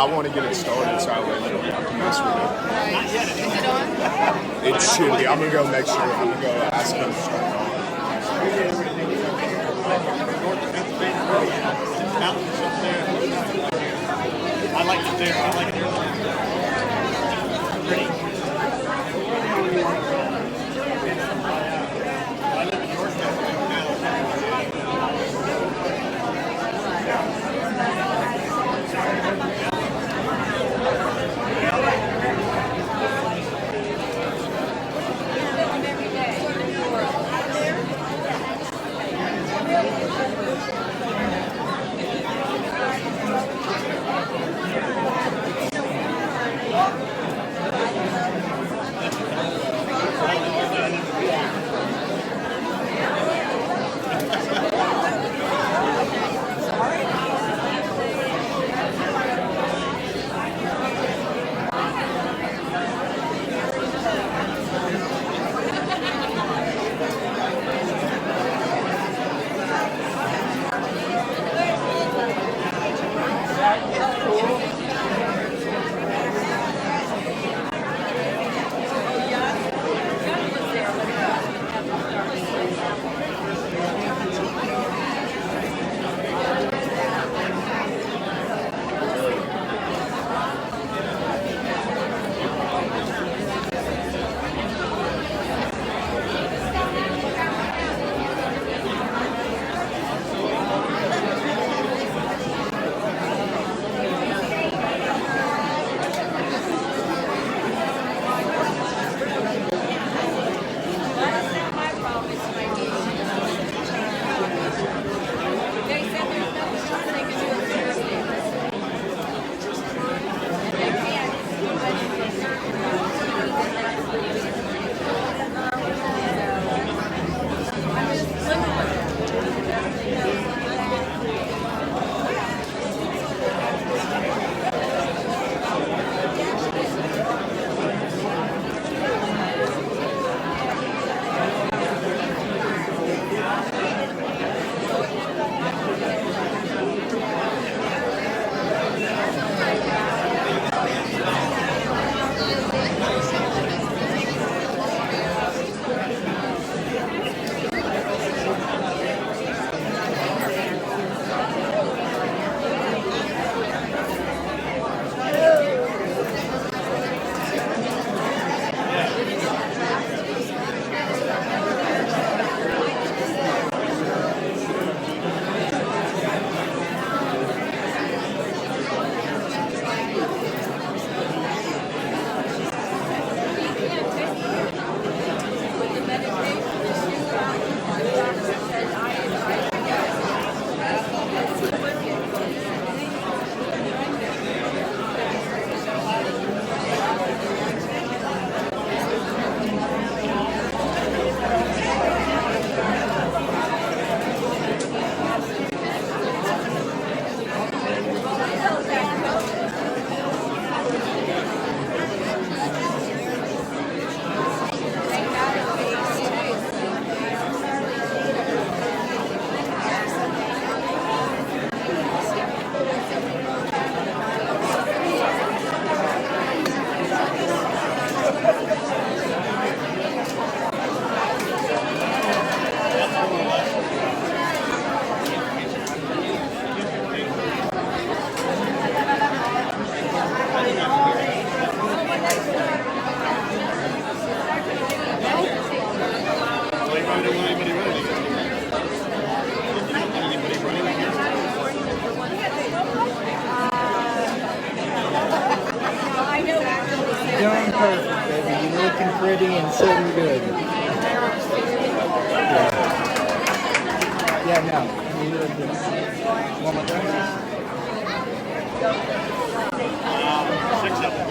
I want to get it started so I can mess with it. Not yet. Is it on? It should be. I'm going to go make sure. I'm going to go ask them to start it on. Mountains up there. I like it there. I like it there. Pretty. I live in Yorktown now. Doing perfect, baby. You're looking pretty and sitting good. Yeah, no. You look good. One more time. 6 of them.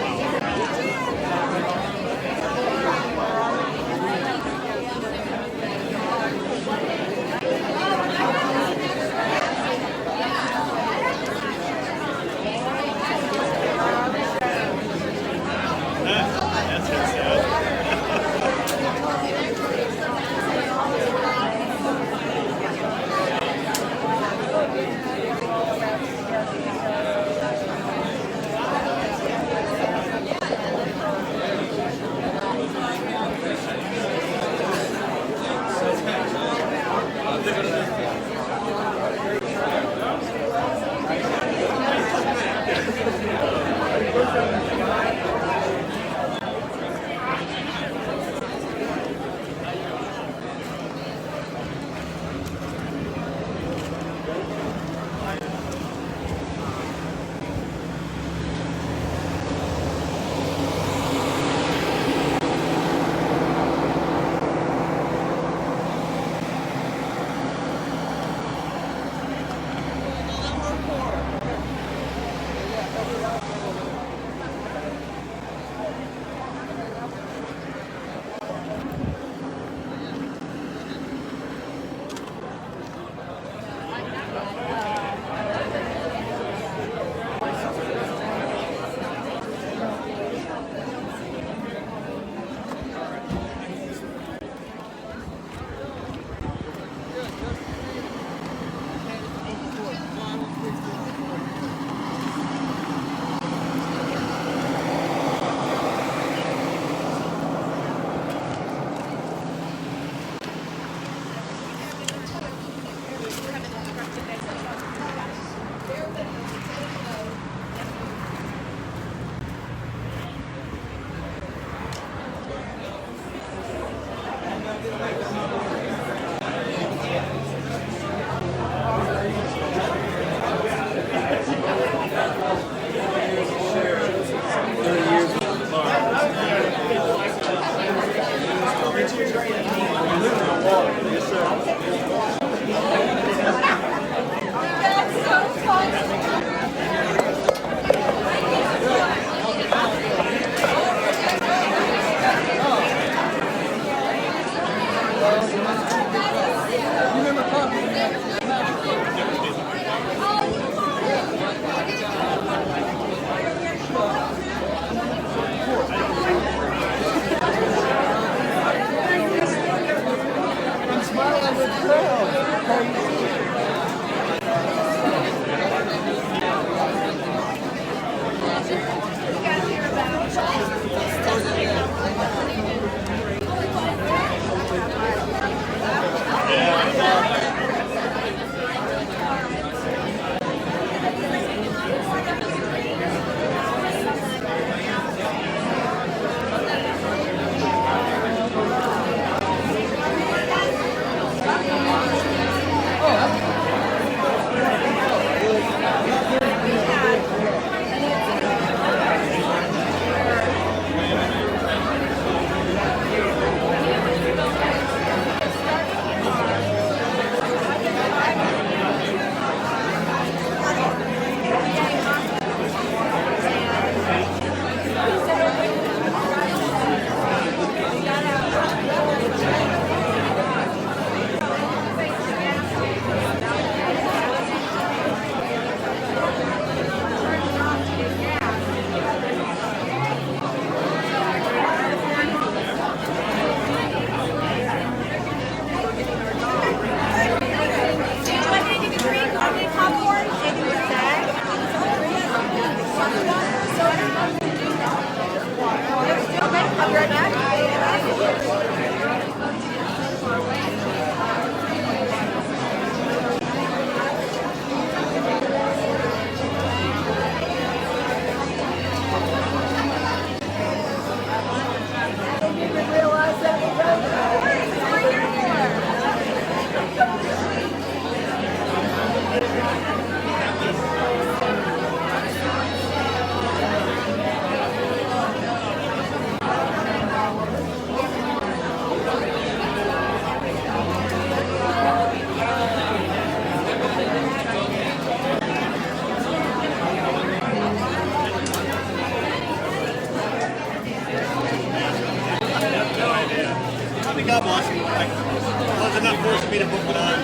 God bless him. Like, well, enough force for me to book it on.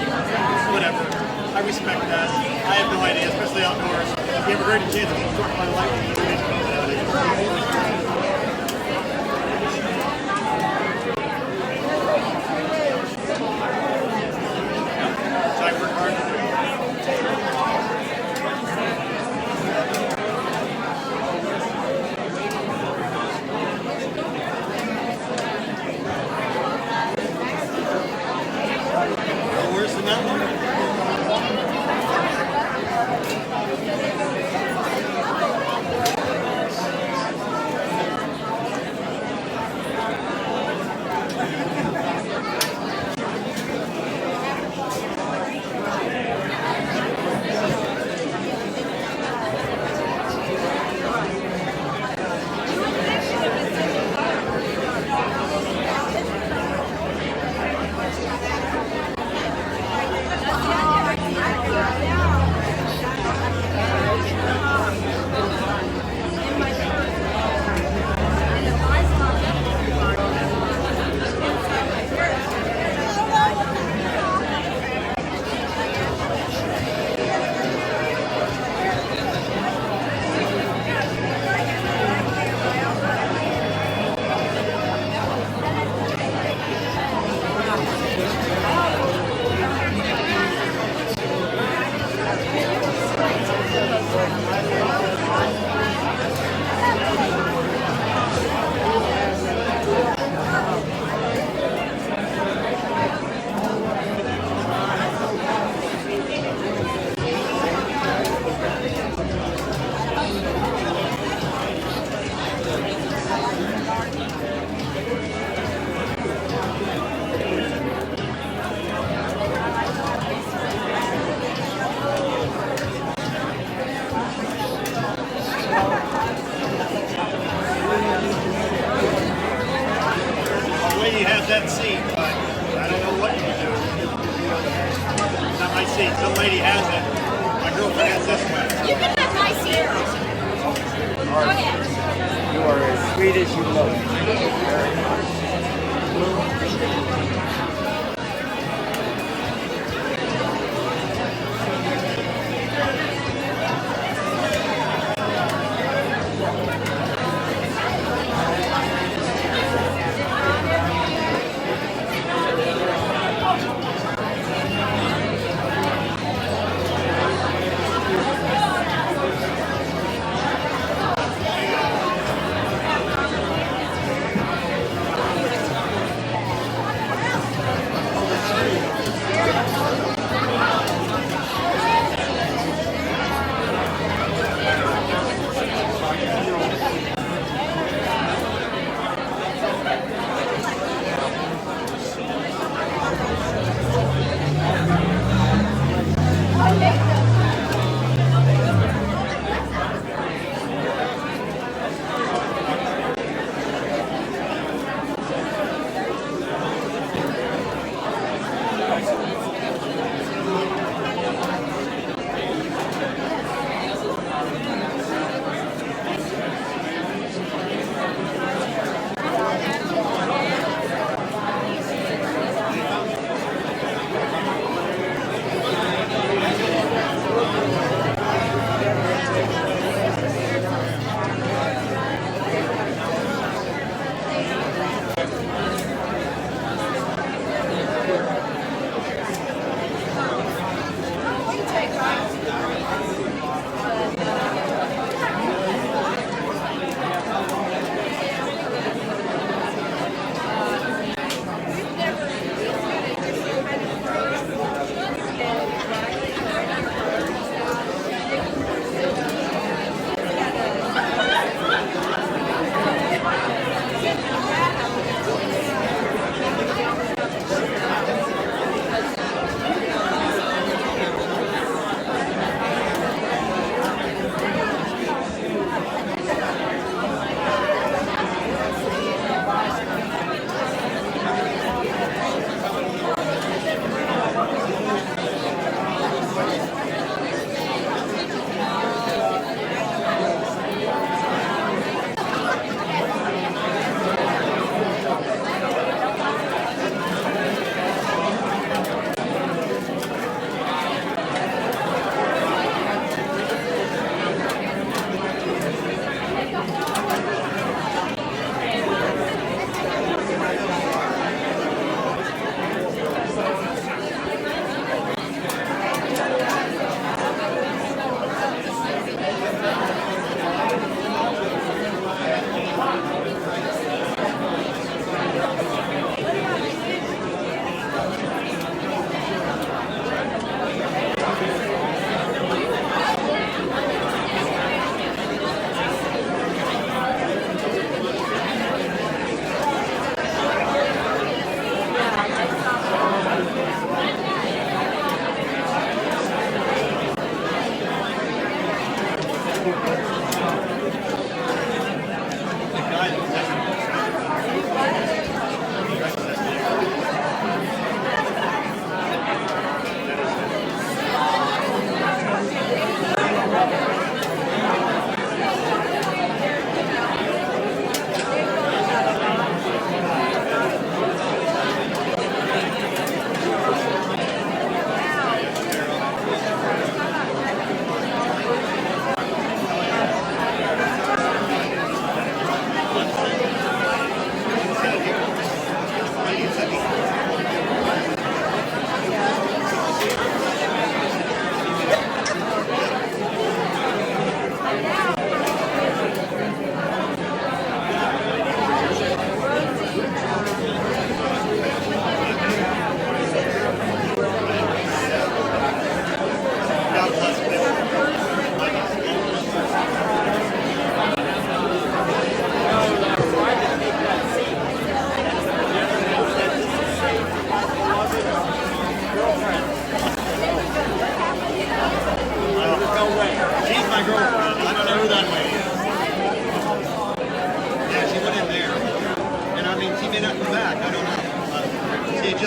Whatever. I respect that. I have no idea, especially outdoors. If you have a great chance to get struck by lightning, so I work hard. Worse than that one? she has that seat, but I don't know what you do. It's not my seat. Some lady has it. My girlfriend has this one. You can have my seat. Go ahead. You are as sweet as you look.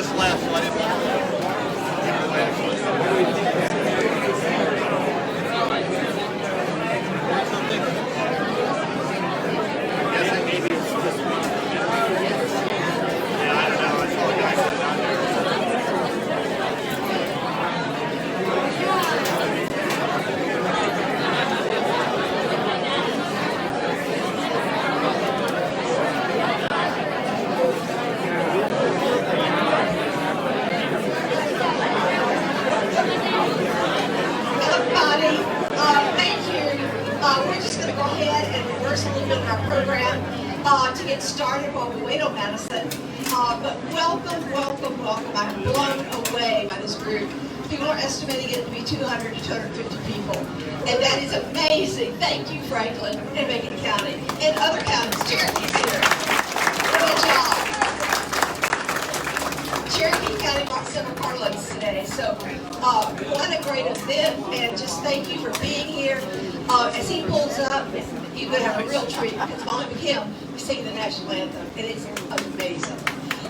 just left, so I didn't want to give it away actually. Something? I'm guessing maybe it's this one. Yeah, I don't know. I saw a guy sitting out there. To get started while we wait on Madison. But welcome. I'm blown away by this group. People are estimating it to be 200 to 250 people. And that is amazing. Thank you, Franklin and Macon County and other counties. Cherokee's here. Good job. Cherokee County brought several carloads today. So what a great event, and just thank you for being here. As he pulls up, you're going to have a real treat because following with him, we sing the national anthem, and it's amazing.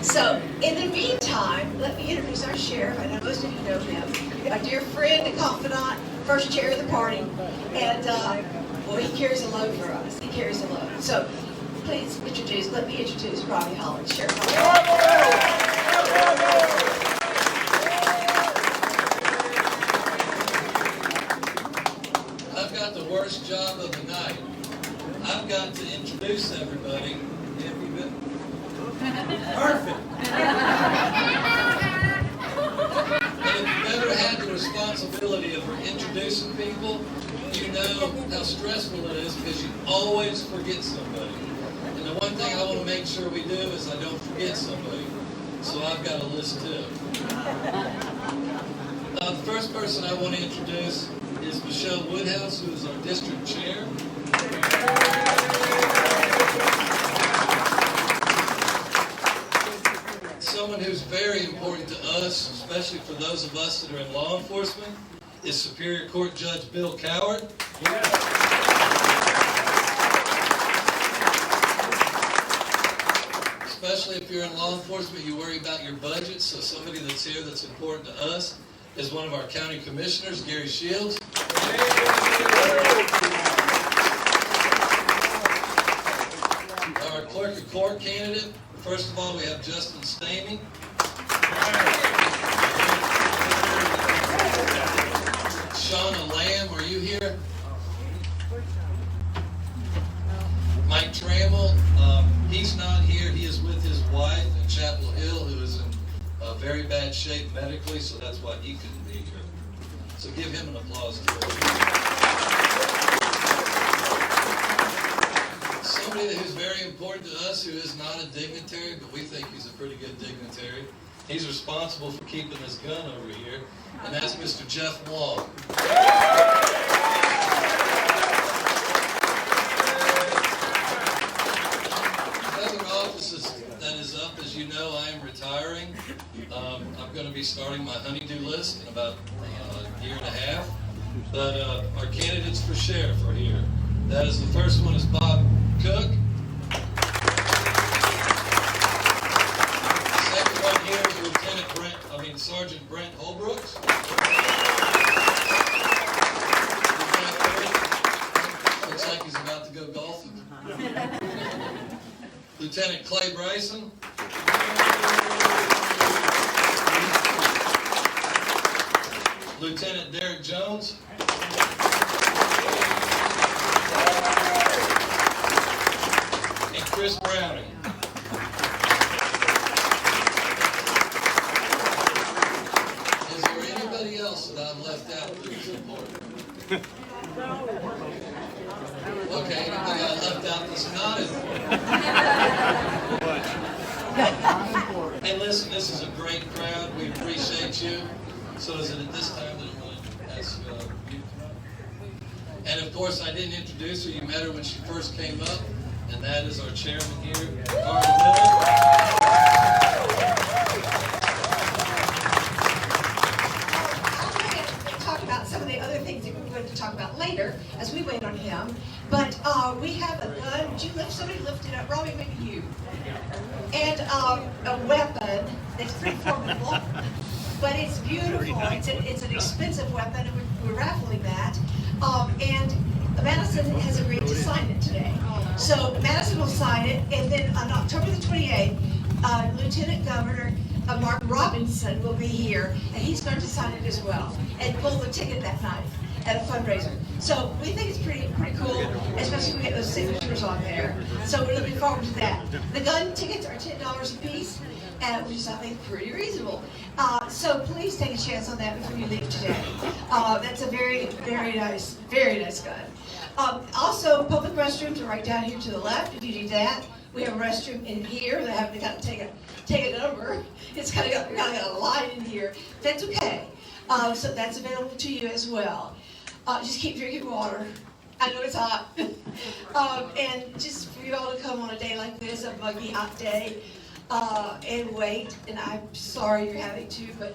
So, in the meantime, let me introduce our sheriff. I know most of you know him. My dear friend and confidant, first chair of the party, and well, he carries a load for us. He carries a load. So, please let me introduce Robbie Hollins, Sheriff Hollins. I've got the worst job of the night. I've got to introduce everybody. Have you been? Perfect. And if you've ever had the responsibility of introducing people, you know how stressful it is because you always forget somebody. And the one thing I want to make sure we do is I don't forget somebody. So I've got a list too. The first person I want to introduce is Michelle Woodhouse, who is our district chair. Someone who's very important to us, especially for those of us that are in law enforcement, is Superior Court Judge Bill Coward. Especially if you're in law enforcement, you worry about your budget, so somebody that's here that's important to us is one of our county commissioners, Gary Shields. Our clerk of court candidate, first of all, we have Justin Stamey. Shauna Lamb, are you here? Mike Trammell, he's not here. He is with his wife in Chapel Hill, who is in very bad shape medically, so that's why he couldn't be here. So give him an applause too. Somebody who's very important to us, who is not a dignitary, but we think he's a pretty good dignitary. He's responsible for keeping this gun over here, and that's Mr. Jeff Long. Other offices that is up, as you know, I am retiring. I'm going to be starting my honeydew list in about a year and a half. But our candidates for sheriff are here. That is, the first one is Bob Cook. Second one here is Sergeant Brent Holbrooks. Looks like he's about to go golfing. Lieutenant Clay Bryson. Lieutenant Derek Jones. And Chris Browning. Is there anybody else that I've left out who's important? Okay, anybody I left out that's not important? Hey, listen, this is a great crowd. We appreciate you. So is it at this time that I'm going to ask you to come up? And of course, I didn't introduce her. You met her when she first came up, and that is our chairman here, Carl Miller. Talk about some of the other things that we're going to talk about later as we wait on him. But we have a gun. Would you lift? Somebody lift it up. Robbie, maybe you. And a weapon that's pretty formidable. but it's beautiful. It's an expensive weapon, and we're raffling that. And Madison has agreed to sign it today. So Madison will sign it, and then on October the 28th, Lieutenant Governor Mark Robinson will be here, and he's going to sign it as well, and pull the ticket that night at a fundraiser. So we think it's pretty cool, especially when we get those signatures on there. So we're looking forward to that. The gun tickets are $10 a piece, which is, I think, pretty reasonable. So please take a chance on that before you leave today. That's a very nice gun. Also, public restrooms are right down here to the left if you need that. We have a restroom in here that I have to kind of take a number. It's kind of got a line in here. That's okay. So that's available to you as well. Just keep drinking water. I know it's hot. And just for you all to come on a day like this, a muggy hot day, and wait. And I'm sorry you're having to, but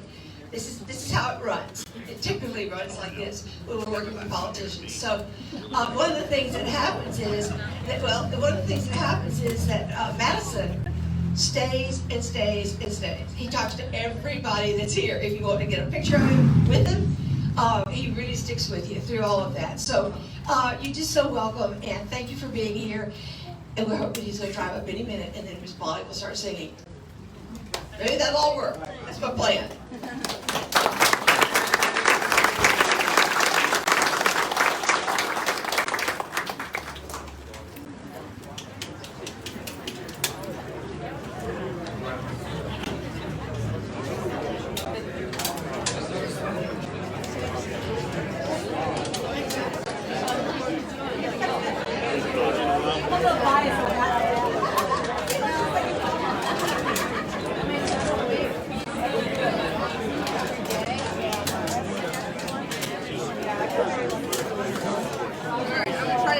this is how it runs. It typically runs like this when we're working with politicians. So one of the things that happens is that, Madison stays and stays and stays. He talks to everybody that's here. If you want to get a picture of him with him, he really sticks with you through all of that. So you're just so welcome, and thank you for being here. And we're hoping he's going to drive up any minute, and then respond. We'll start singing. Maybe that'll all work. That's my plan.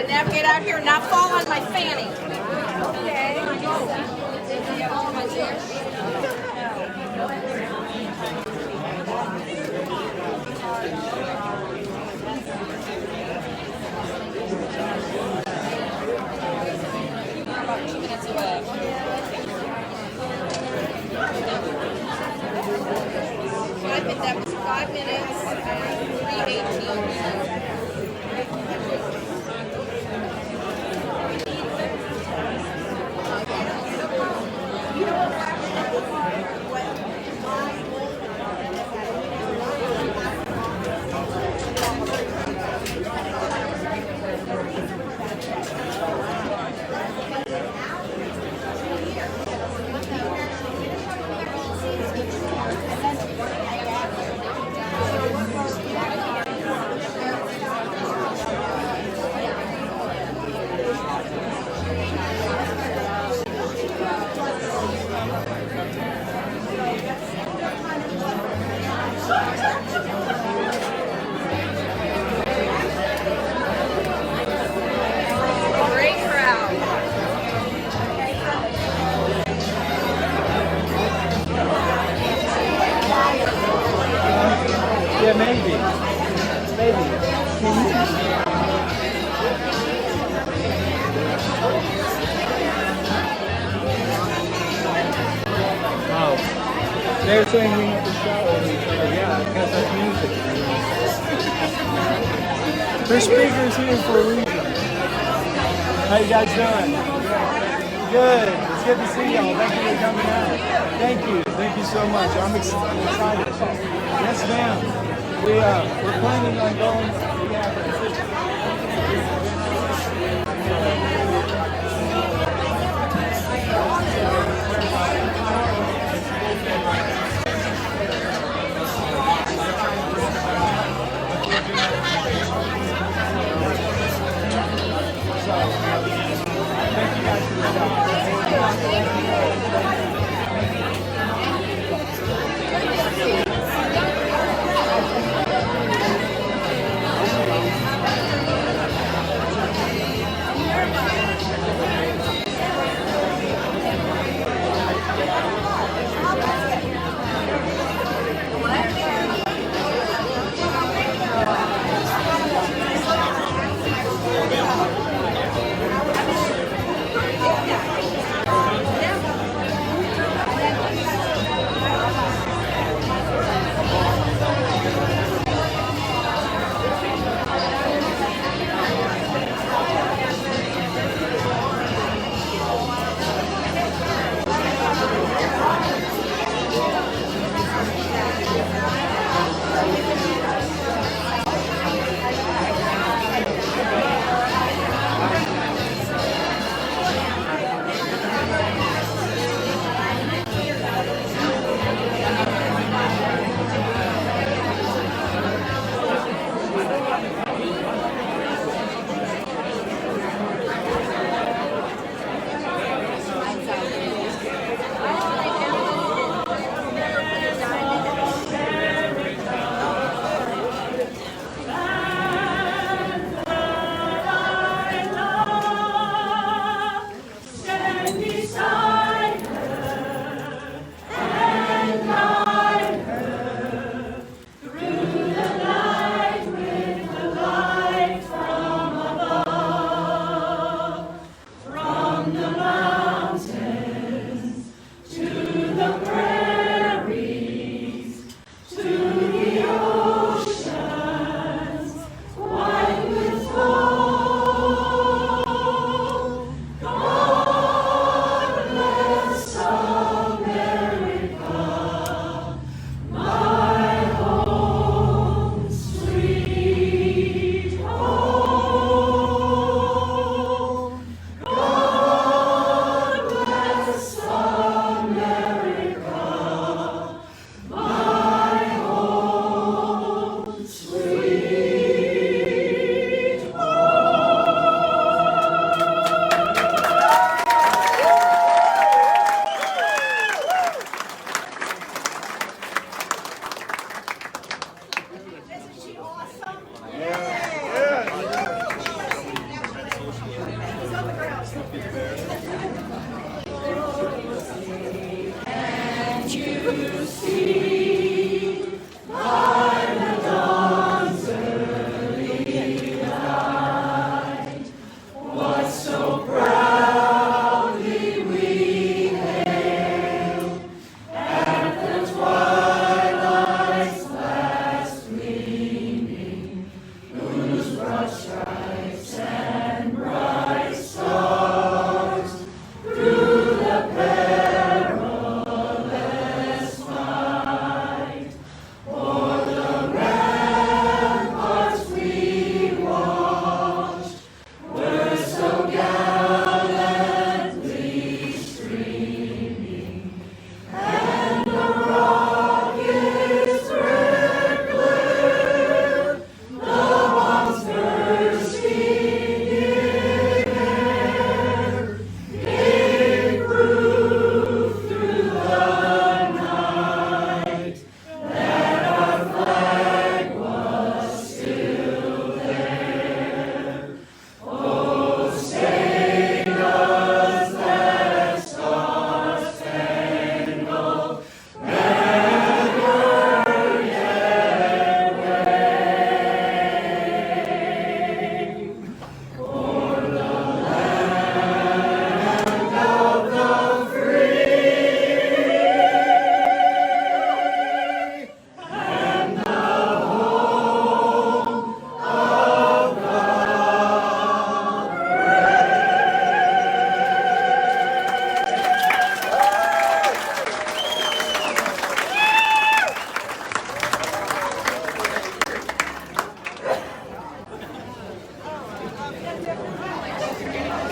Navigate out here and not fall on my fanny. Okay. About 2 minutes away. That was 5 minutes and 3:18. Yeah, maybe. Oh. They're saying we have to shout at each other. Yeah, because that's music. There's speakers here for a reason. How you guys doing? Good. It's good to see y'all. Thank you for coming out. Thank you. Thank you so much. I'm excited. Yes, ma'am. We're planning on going. Thank you guys for the job.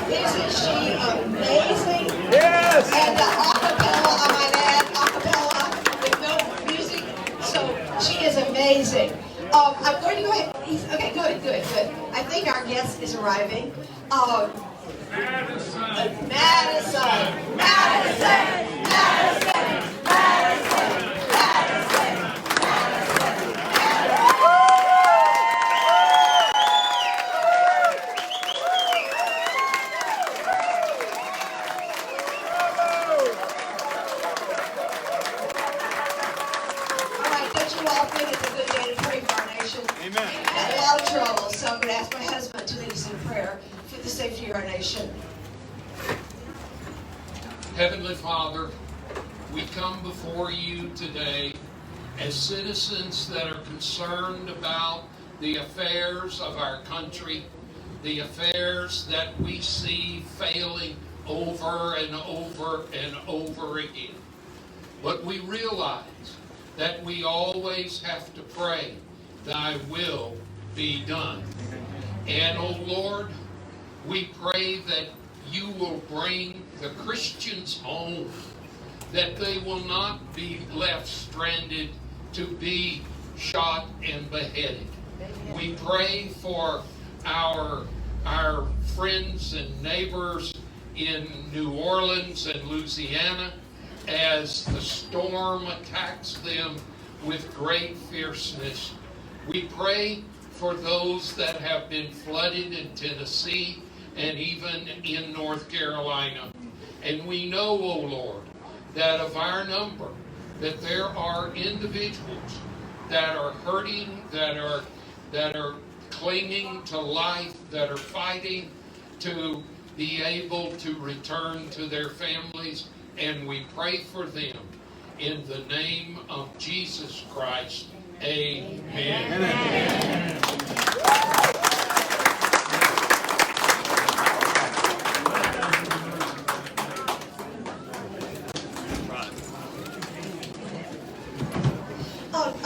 Isn't she amazing? Yes! And acapella, I might add, acapella with no music. So she is amazing. I'm going to go ahead. Okay, good. I think our guest is arriving. Madison. So I'm going to ask my husband to lead us in prayer for the safety of our nation. Heavenly Father, we come before you today as citizens that are concerned about the affairs of our country, the affairs that we see failing over and over and over again. But we realize that we always have to pray, thy will be done. And, oh Lord, we pray that you will bring the Christians home, that they will not be left stranded to be shot and beheaded. We pray for our friends and neighbors in New Orleans and Louisiana as the storm attacks them with great fierceness. We pray for those that have been flooded in Tennessee and even in North Carolina. And we know, O Lord, that of our number, that there are individuals that are hurting, that are clinging to life, that are fighting to be able to return to their families. And we pray for them in the name of Jesus Christ. Amen. Amen.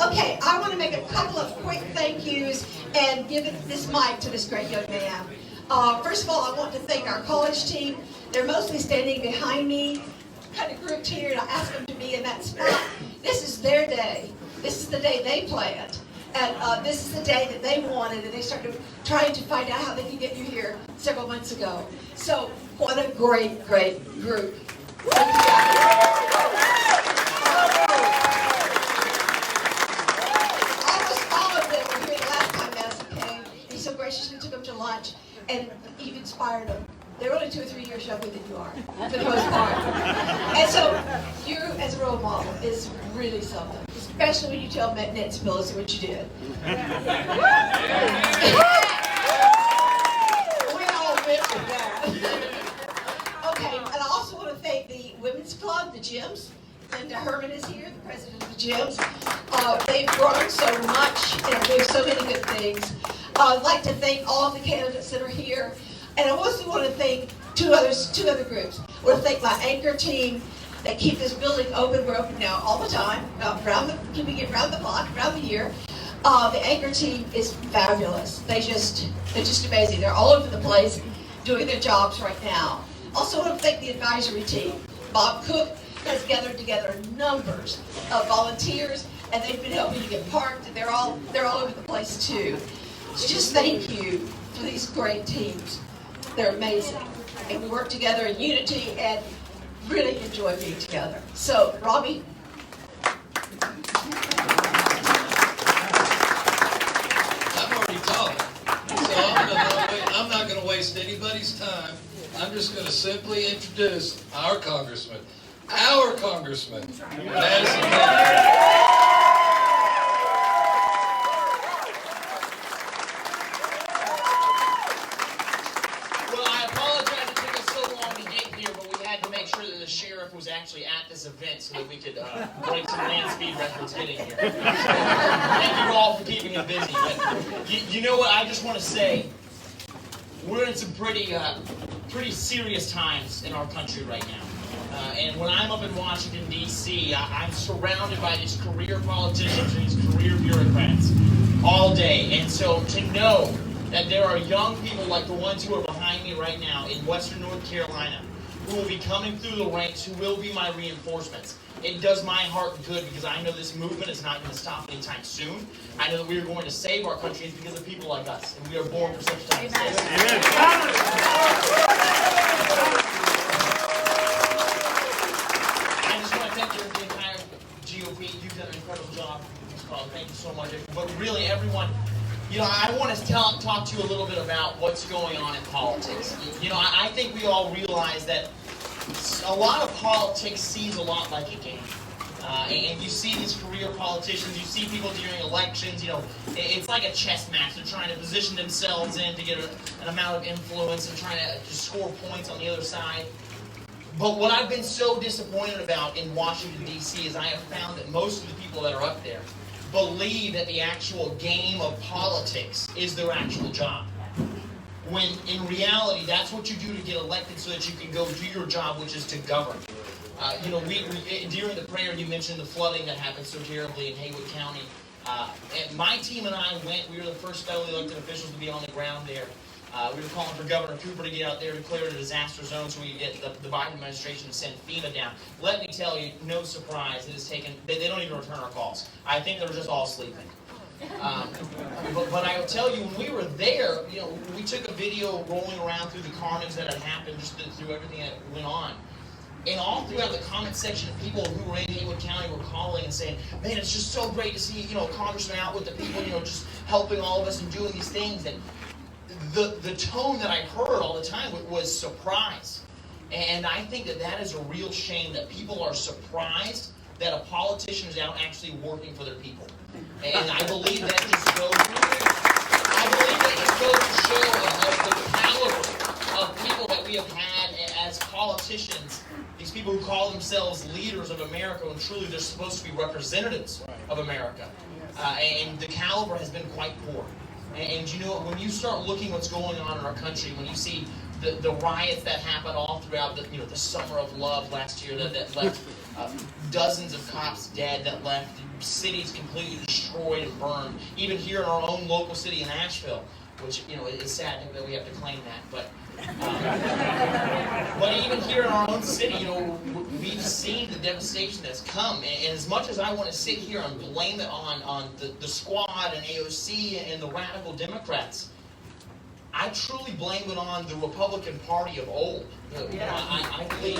Okay, I want to make a couple of quick thank yous and give this mic to this great young man. First of all, I want to thank our college team. They're mostly standing behind me, kind of grouped here, and I asked them to be in that spot. This is their day. This is the day they planned. And this is the day that they wanted, and they started trying to find out how they could get you here several months ago. So, what a great, great group. Thank you guys. Almost all of them were here the last time Madison came. He so graciously took them to lunch, and you've inspired them. They're only 2 or 3 years younger than you are, for the most part. And so, you, as a role model is really something, especially when you tell Nancy Pelosi what you did. We all went with that. Okay, and I also want to thank the Women's Club, the gyms. Linda Herman is here, the president of the gyms. They've grown so much and do so many good things. I'd like to thank all of the candidates that are here. And I also want to thank two other groups. I want to thank my anchor team that keep this building open. We're open now all the time, keeping it round the clock, around the year. The anchor team is fabulous. They're just amazing. They're all over the place doing their jobs right now. Also want to thank the advisory team. Bob Cook has gathered together numbers of volunteers, and they've been helping to get parked, and they're all over the place too. So just thank you for these great teams. They're amazing. And we work together in unity and really enjoy being together. So, Robbie. I've already talked, so I'm not going to waste anybody's time. I'm just going to simply introduce our congressman, Madison Cawthorn. Sheriff was actually at this event so that we could break some land speed records getting here. Thank you all for keeping him busy. But you know what? I just want to say we're in some pretty serious times in our country right now. And when I'm up in Washington, D.C., I'm surrounded by these career politicians and these career bureaucrats all day. And so to know that there are young people like the ones who are behind me right now in Western North Carolina who will be coming through the ranks, who will be my reinforcements. It does my heart good because I know this movement is not going to stop anytime soon. I know that we are going to save our country. It's because of people like us, and we are born for such times as this. I just want to thank the entire GOP. You've done an incredible job. Thank you so much. But really, everyone, I want to talk to you a little bit about what's going on in politics. I think we all realize that a lot of politics seems a lot like a game. And you see these career politicians, you see people during elections, it's like a chess match. They're trying to position themselves in to get an amount of influence and trying to just score points on the other side. But what I've been so disappointed about in Washington, D.C. is I have found that most of the people that are up there believe that the actual game of politics is their actual job. When in reality, that's what you do to get elected so that you can go do your job, which is to govern. During the prayer, you mentioned the flooding that happened so terribly in Haywood County. And my team and I went. We were the first federally elected officials to be on the ground there. We were calling for Governor Cooper to get out there, declare it a disaster zone so we could get the Biden administration to send FEMA down. Let me tell you, no surprise, it has taken, they don't even return our calls. I think they're just all sleeping. But I will tell you, when we were there, we took a video rolling around through the carnage that had happened, just through everything that went on. And all throughout the comment section, people who were in Haywood County were calling and saying, man, it's just so great to see, a congressman out with the people, just helping all of us and doing these things. And the tone that I heard all the time was surprise. And I think that is a real shame, that people are surprised that a politician is out actually working for their people. And I believe that just goes to show the caliber of people that we have had as politicians, these people who call themselves leaders of America, when truly they're supposed to be representatives of America. And the caliber has been quite poor. And when you start looking what's going on in our country, when you see the riots that happened all throughout the Summer of Love last year that left dozens of cops dead, that left cities completely destroyed and burned, even here in our own local city in Asheville, which it's sad that we have to claim that, but even here in our own city, we've seen the devastation that's come. And as much as I want to sit here and blame it on the squad and AOC and the radical Democrats, I truly blame it on the Republican Party of old. I believe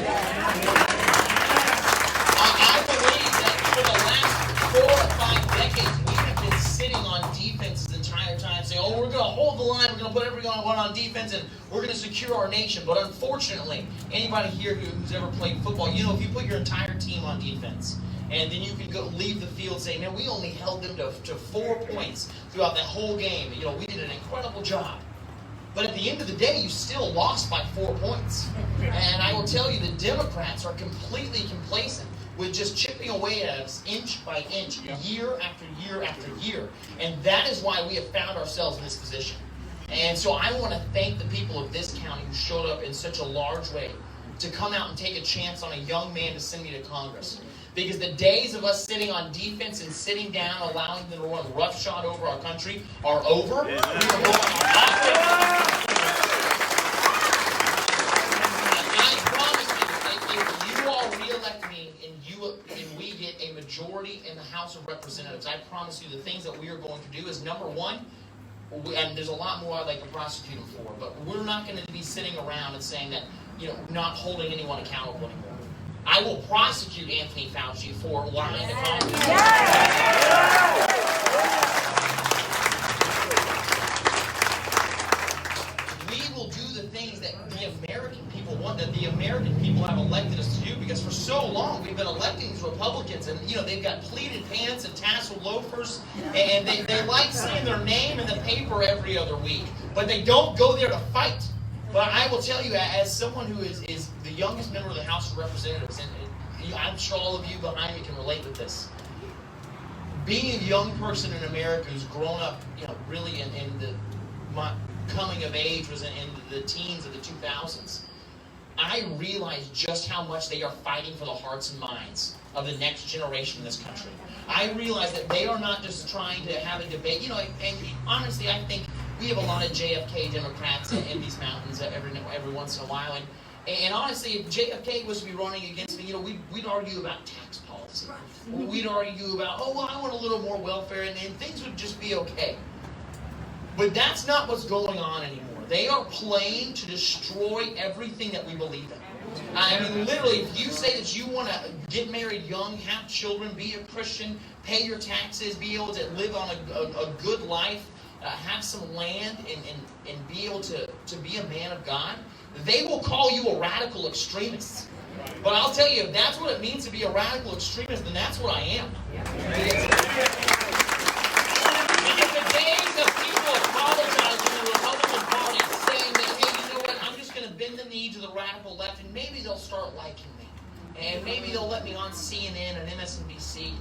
that for the last 4 or 5 decades, we have been sitting on defense the entire time, saying, we're going to hold the line, we're going to put everything on on defense and we're going to secure our nation. But unfortunately, anybody here who's ever played football, you know, if you put your entire team on defense, and then you can go leave the field saying, man, we only held them to 4 points throughout that whole game. You know, we did an incredible job. But at the end of the day, you still lost by 4 points. And I will tell you, the Democrats are completely complacent with just chipping away at us inch by inch, year after year after year. And that is why we have found ourselves in this position. And so I want to thank the people of this county who showed up in such a large way to come out and take a chance on a young man to send me to Congress. Because the days of us sitting on defense and sitting down, allowing them to run roughshod over our country are over. Yeah. We are going on offense. I promise you, if you all reelect me and we get a majority in the House of Representatives, I promise you the things that we are going to do is, number one, and there's a lot more I'd like to prosecute them for, but we're not going to be sitting around and saying that, you know, not holding anyone accountable anymore. I will prosecute Anthony Fauci for lying to Congress. We will do the things that the American people want, that the American people have elected us to do, because for so long we've been electing these Republicans, and you know, they've got pleated pants and tasseled loafers, and they like seeing their name in the paper every other week, but they don't go there to fight. But I will tell you, as someone who is the youngest member of the House of Representatives, and I'm sure all of you behind me can relate with this, being a young person in America who's grown up, you know, really in my coming of age was in the teens of the 2000s, I realized just how much they are fighting for the hearts and minds of the next generation in this country. I realized that they are not just trying to have a debate, you know, and honestly, I think we have a lot of JFK Democrats in these mountains every once in a while, and honestly, if JFK was to be running against me, you know, we'd argue about tax policy. We'd argue about, oh, well, I want a little more welfare, and things would just be okay. But that's not what's going on anymore. They are playing to destroy everything that we believe in. I mean, literally, if you say that you want to get married young, have children, be a Christian, pay your taxes, be able to live on a good life, have some land, and be able to be a man of God, they will call you a radical extremist. But I'll tell you, if that's what it means to be a radical extremist, then that's what I am. Because the days of people apologizing to the Republican Party, saying that, hey, you know what, I'm just going to bend the knee to the radical left, and maybe they'll start liking me. And maybe they'll let me on CNN and MSNBC.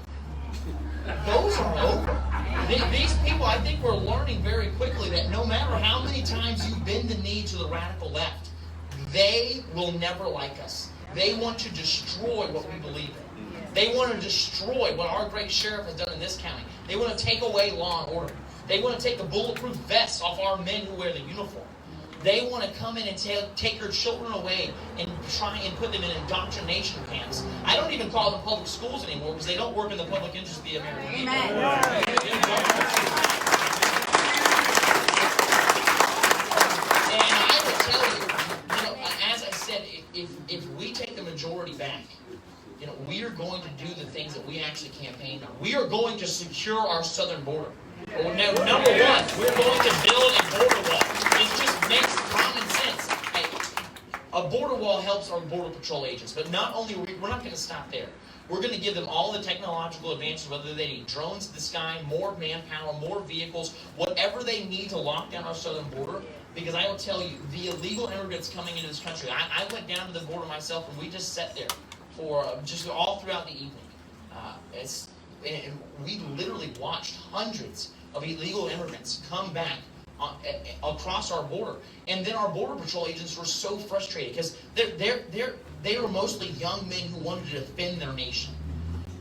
Those are over. These people, I think we're learning very quickly that no matter how many times you bend the knee to the radical left, they will never like us. They want to destroy what we believe in. They want to destroy what our great sheriff has done in this county. They want to take away law and order. They want to take the bulletproof vests off our men who wear the uniform. They want to come in and take your children away and try and put them in indoctrination camps. I don't even call them public schools anymore because they don't work in the public interest of the American people. And I will tell you, know, as I said, if we take the majority back, you know, we are going to do the things that we actually campaigned on. We are going to secure our southern border. Well, number one, we're going to build a border wall. It just makes common sense. Hey, a border wall helps our border patrol agents, but not only we're not going to stop there. We're going to give them all the technological advances, whether they need drones to the sky, more manpower, more vehicles, whatever they need to lock down our southern border. Because I will tell you, the illegal immigrants coming into this country, I went down to the border myself, and we just sat there for just all throughout the evening. And we literally watched hundreds of illegal immigrants come back across our border, and then our border patrol agents were so frustrated because they were mostly young men who wanted to defend their nation,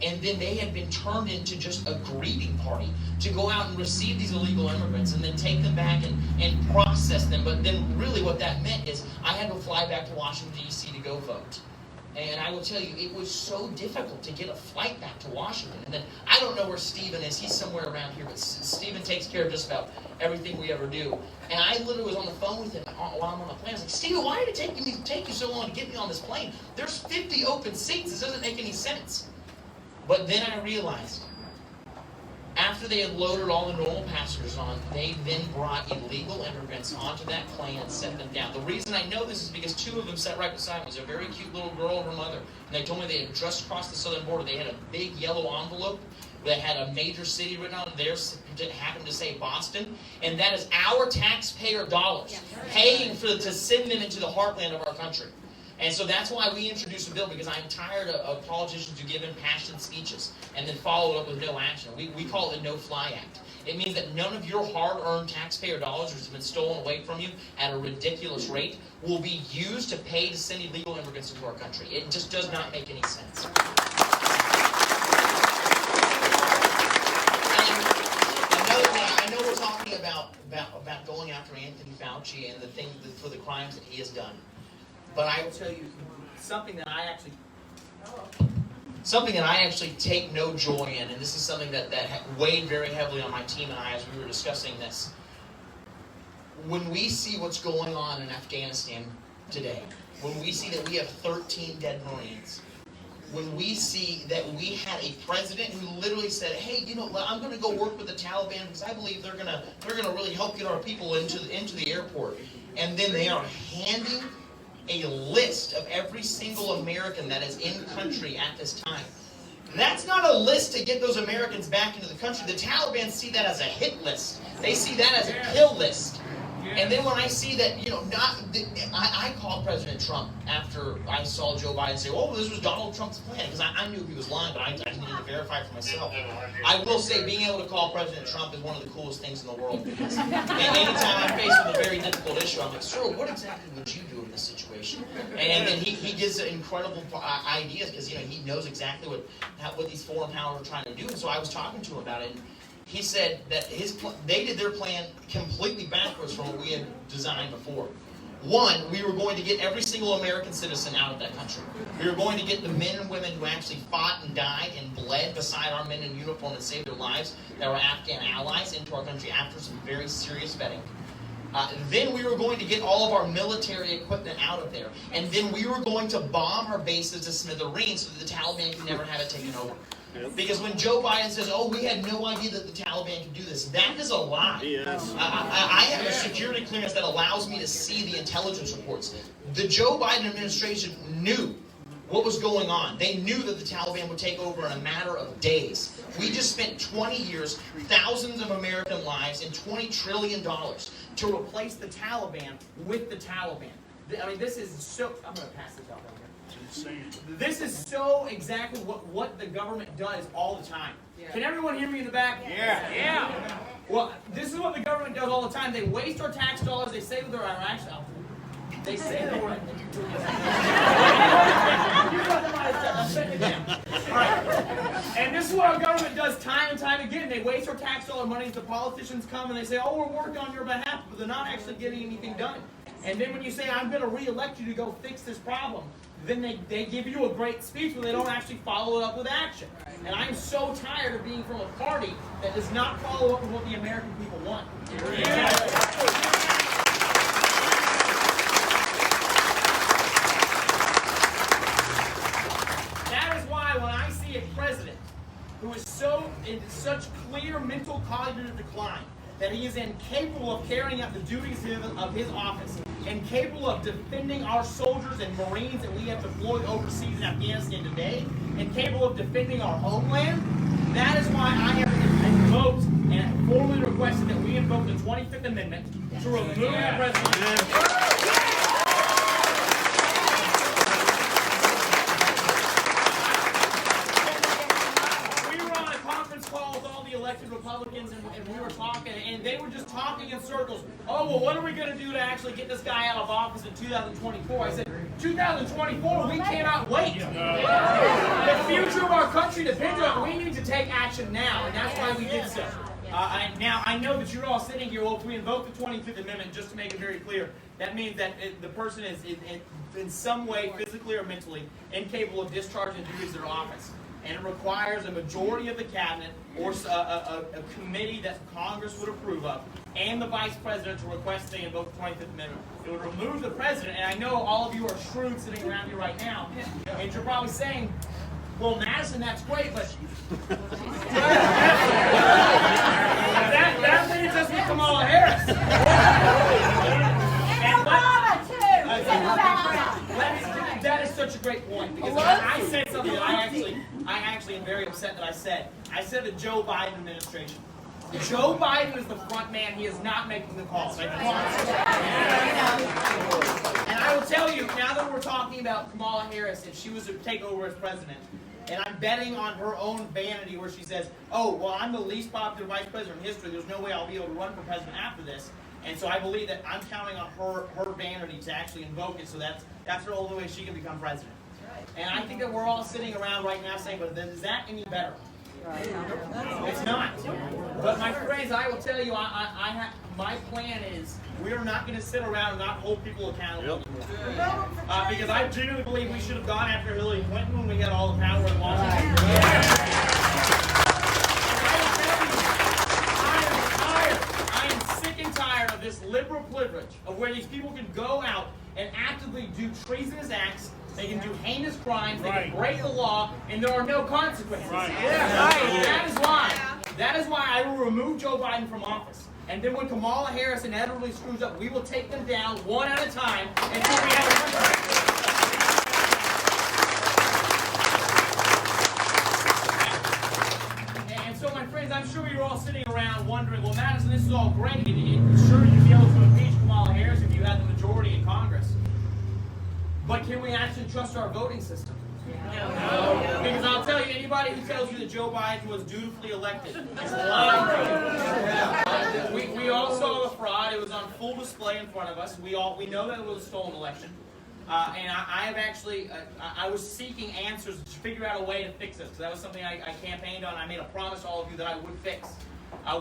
and then they had been turned into just a greeting party to go out and receive these illegal immigrants and then take them back and process them. But then really what that meant is I had to fly back to Washington, D.C. to go vote. And I will tell you, it was so difficult to get a flight back to Washington. And then, I don't know where Stephen is. He's somewhere around here. But Stephen takes care of just about everything we ever do. And I literally was on the phone with him while I'm on the plane. I was like, Stephen, why did it take you so long to get me on this plane? There's 50 open seats. This doesn't make any sense. But then I realized, after after they had loaded all the normal passengers on, they then brought illegal immigrants onto that plane and set them down. The reason I know this is because two of them sat right beside me. It was a very cute little girl and her mother. And they told me they had just crossed the southern border. They had a big yellow envelope that had a major city written on it. Theirs happened to say Boston. And that is our taxpayer dollars paying to send them into the heartland of our country. And so that's why we introduced a bill, because I'm tired of politicians who give impassioned speeches and then follow it up with no action. We call it the No-Fly Act. It means that none of your hard-earned taxpayer dollars, which has been stolen away from you at a ridiculous rate, will be used to pay to send illegal immigrants into our country. It just does not make any sense. I know we're talking about going after Anthony Fauci and the thing for the crimes that he has done. But I will tell you something that I actually take no joy in, and this is something that weighed very heavily on my team and I as we were discussing this. When we see what's going on in Afghanistan today, when we see that we have 13 dead Marines, when we see that we had a president who literally said, "Hey, you know, I'm going to go work with the Taliban because I believe they're going to really help get our people into the airport," and then they are handing a list of every single American that is in country at this time. That's not a list to get those Americans back into the country. The Taliban see that as a hit list. They see that as a kill list. And then when I see that, you know, I called President Trump after I saw Joe Biden say, "Oh, this was Donald Trump's plan," because I knew he was lying, but I needed to verify for myself. I will say, being able to call President Trump is one of the coolest things in the world. Because anytime I'm faced with a very difficult issue, I'm like, "Sir, what exactly would you do in this situation?" And then he gives incredible ideas, because, you know, he knows exactly what these foreign powers are trying to do. And so I was talking to him about it. And he said that they did their plan completely backwards from what we had designed before. One, we were going to get every single American citizen out of that country. We were going to get the men and women who actually fought and died and bled beside our men in uniform and saved their lives, that were Afghan allies, into our country after some very serious vetting. Then we were going to get all of our military equipment out of there. And then we were going to bomb our bases to smithereens so that the Taliban could never have it taken over. Because when Joe Biden says, "Oh, we had no idea that the Taliban could do this," that is a lie. Yes. I have a security clearance that allows me to see the intelligence reports. The Joe Biden administration knew what was going on. They knew that the Taliban would take over in a matter of days. We just spent 20 years, thousands of American lives, and $20 trillion to replace the Taliban with the Taliban. I mean, this is so... I'm going to pass this out. This is so exactly what the government does all the time. Yeah. Can everyone hear me in the back? Yeah. Well, this is what the government does all the time. They waste our tax dollars. They say they're actually... They say they're... All right. And this is what our government does time and time again. They waste our tax dollar money. The politicians come and they say, "Oh, we're working on your behalf," but they're not actually getting anything done. And then when you say, "I'm going to re-elect you to go fix this problem," then they give you a great speech, but they don't actually follow it up with action. And I'm so tired of being from a party that does not follow up with what the American people want. That is why when I see a president who is in such clear mental cognitive decline that he is incapable of carrying out the duties of his office, incapable of defending our soldiers and Marines that we have deployed overseas in Afghanistan today, incapable of defending our homeland, that is why I have invoked and formally requested that we invoke the 25th Amendment to remove the president. Elected Republicans, and we were talking, and they were just talking in circles. "Oh, well, what are we going to do to actually get this guy out of office in 2024? I said, 2024, we cannot wait. The future of our country depends on it. We need to take action now, and that's why we did so. Now, I know that you're all sitting here. Well, if we invoke the 25th Amendment, just to make it very clear, that means that the person is in some way, physically or mentally, incapable of discharging the duties of their office. And it requires a majority of the cabinet or a committee that Congress would approve of, and the vice president to request they invoke the 25th Amendment. It would remove the president, and I know all of you are shrewd sitting around here right now, and you're probably saying, "Well, Madison, that's great, but..." very upset that I said. I said the Joe Biden administration. Joe Biden is the front man. He is not making the calls. I promise you. And I will tell you, now that we're talking about Kamala Harris, if she was to take over as president, and I'm betting on her own vanity where she says, oh, well, I'm the least popular vice president in history. There's no way I'll be able to run for president after this. And so I believe that I'm counting on her vanity to actually invoke it, so that's the only way she can become president. And I think that we're all sitting around right now saying, but is that any better? It's not. But my friends, I will tell you, my plan is we're not going to sit around and not hold people accountable anymore. Because I genuinely believe we should have gone after Hillary Clinton when we had all the power in Washington. I am sick and tired of this liberal privilege of where these people can go out and actively do treasonous acts. They can do heinous crimes, they can break the law, and there are no consequences. That is why I will remove Joe Biden from office. And then when Kamala Harris inevitably screws up, we will take them down one at a time until we have a country. And so, my friends, I'm sure you're all sitting around wondering, well, Madison, this is all great. Sure, you'd be able to impeach Kamala Harris if you had the majority in Congress. But can we actually trust our voting system? No. Because I'll tell you, anybody who tells you that Joe Biden was dutifully elected is lying to you. We all saw the fraud. It was on full display in front of us. We know that it was a stolen election. And I have actually, I was seeking answers to figure out a way to fix this. Because that was something I campaigned on. I made a promise to all of you that I would fix.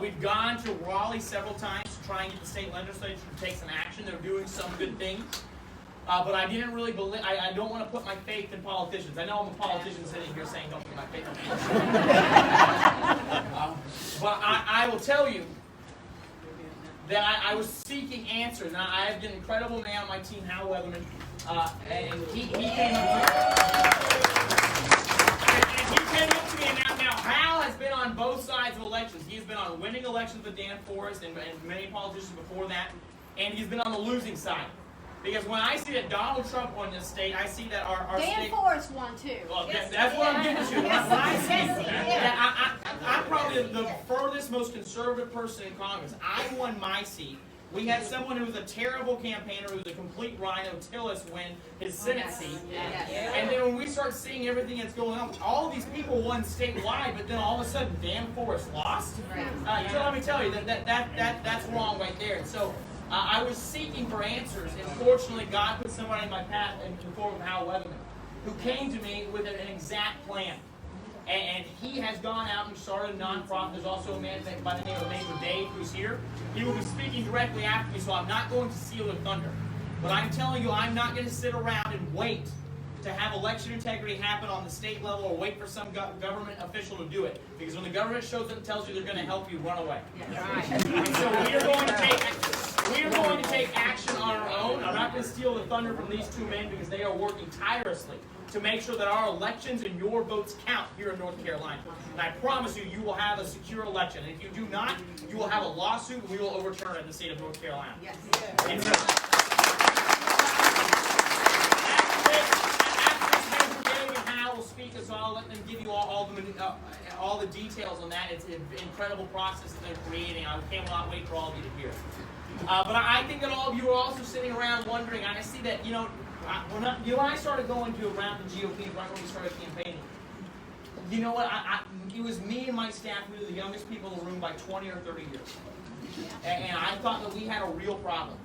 We've gone to Raleigh several times to try and get the state legislature to take some action. They're doing some good things. But I didn't really believe, I don't want to put my faith in politicians. I know I'm a politician sitting here saying don't put my faith in politicians. But I will tell you that I was seeking answers. And I have an incredible man on my team, Hal Weatherman, and he came up to me. And now Hal has been on both sides of elections. He's been on winning elections with Dan Forrest and many politicians before that, and he's been on the losing side. Because when I see that Donald Trump won this state, I see that our Dan state... Forrest won too. Well, that's what I'm getting to. When I see that I'm probably the furthest, most conservative person in Congress. I won my seat. We had someone who was a terrible campaigner, who was a complete rhino, Tillis, win his Senate seat. And then when we start seeing everything that's going on, all of these people won statewide, but then all of a sudden Dan Forrest lost. So let me tell you, that's wrong right there. And so I was seeking for answers, and fortunately God put somebody in my path in the form of Hal Weatherman, who came to me with an exact plan. And he has gone out and started a nonprofit. There's also a man by the name of Major Dave who's here. He will be speaking directly after me, so I'm not going to steal their thunder. But I'm telling you, I'm not going to sit around and wait to have election integrity happen on the state level or wait for some government official to do it. Because when the government shows up and tells you they're going to help you, run away. And so we are going to take action on our own. I'm not going to steal the thunder from these two men because they are working tirelessly to make sure that our elections and your votes count here in North Carolina. And I promise you, you will have a secure election. And if you do not, you will have a lawsuit and we will overturn it in the state of North Carolina. Yes. And so, after Dave and Hal will speak, so I'll let them give you all the details on that. It's an incredible process that they're creating. I cannot wait for all of you to hear it. But I think that all of you are also sitting around wondering, and I see that, when I started going to around the GOP right when we started campaigning, you know what, it was me and my staff, we were the youngest people in the room by 20 or 30 years. And I thought that we had a real problem.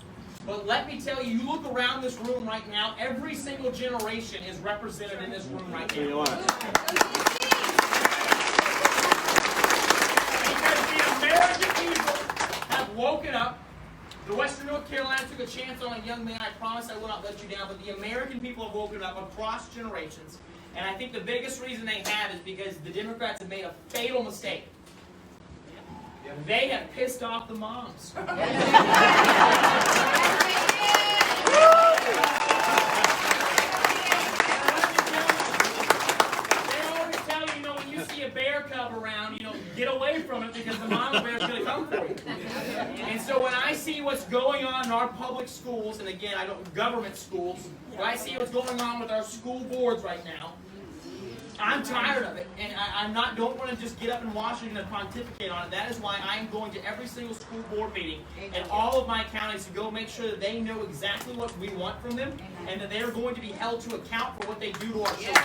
But let me tell you, you look around this room right now, every single generation is represented in this room right now. Because the American people have woken up. The Western North Carolina took a chance on a young man. I promise I will not let you down. But the American people have woken up across generations. And I think the biggest reason they have is because the Democrats have made a fatal mistake. They have pissed off the moms. They always tell you, when you see a bear cub around, get away from it because the mama bear's going to come for you. And so when I see what's going on in our public schools, and again, government schools, when I see what's going on with our school boards right now, I'm tired of it, and don't want to just get up in Washington and pontificate on it. That is why I am going to every single school board meeting in all of my counties to go make sure that they know exactly what we want from them, and that they are going to be held to account for what they do to our children.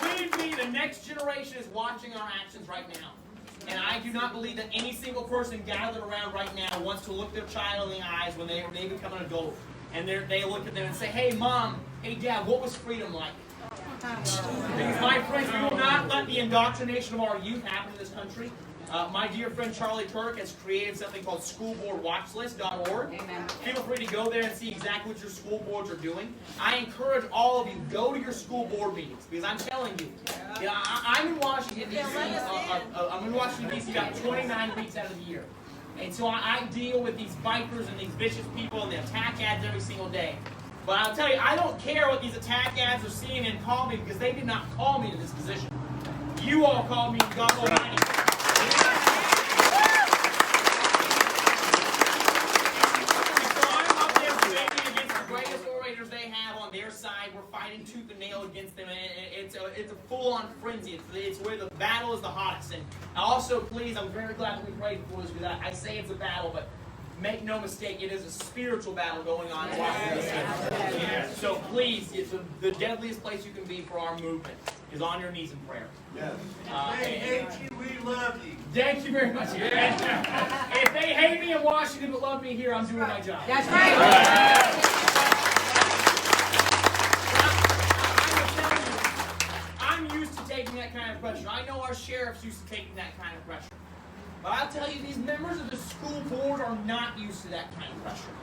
Believe me, the next generation is watching our actions right now. And I do not believe that any single person gathered around right now wants to look their child in the eyes when they become an adult. And they look at them and say, hey, Mom, hey, Dad, what was freedom like? Because, my friends, we will not let the indoctrination of our youth happen in this country. My dear friend Charlie Kirk has created something called schoolboardwatchlist.org. Feel free to go there and see exactly what your school boards are doing. I encourage all of you, go to your school board meetings, because I'm telling you, I'm in Washington, D.C. I'm in Washington, D.C. about 29 weeks out of the year. And so I deal with these bikers and these vicious people and the attack ads every single day. But I'll tell you, I don't care what these attack ads or CNN call me, because they did not call me to this position. You all called me, God Almighty. They have on their side, we're fighting tooth and nail against them, and it's a full-on frenzy. It's where the battle is the hottest. And also, please, I'm very glad that we prayed for this, because I say it's a battle, but make no mistake, it is a spiritual battle going on in Washington, D.C. So please, it's the deadliest place you can be for our movement is on your knees in prayer. Yes. They hate you, we love you. Thank you very much. If they hate me in Washington but love me here, I'm doing my job. That's right. Taking that kind of pressure. I know our sheriff's used to taking that kind of pressure. But I'll tell you, these members of the school board are not used to that kind of pressure.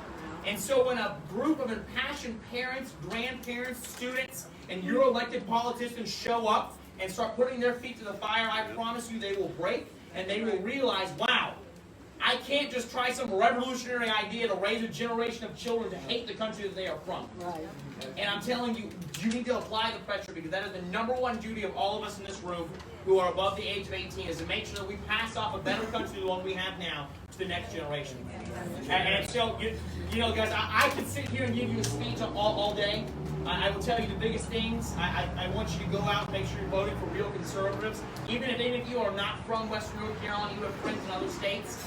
And so when a group of impassioned parents, grandparents, students, and your elected politicians show up and start putting their feet to the fire, I promise you they will break, and they will realize, wow, I can't just try some revolutionary idea to raise a generation of children to hate the country that they are from. Right. And I'm telling you, you need to apply the pressure, because that is the #1 duty of all of us in this room who are above the age of 18, is to make sure that we pass off a better country than the one we have now to the next generation. And so, you know, guys, I could sit here and give you a speech all day. I will tell you the biggest things. I want you to go out and make sure you're voting for real conservatives. Even if any of you are not from Western North Carolina, you have friends in other states,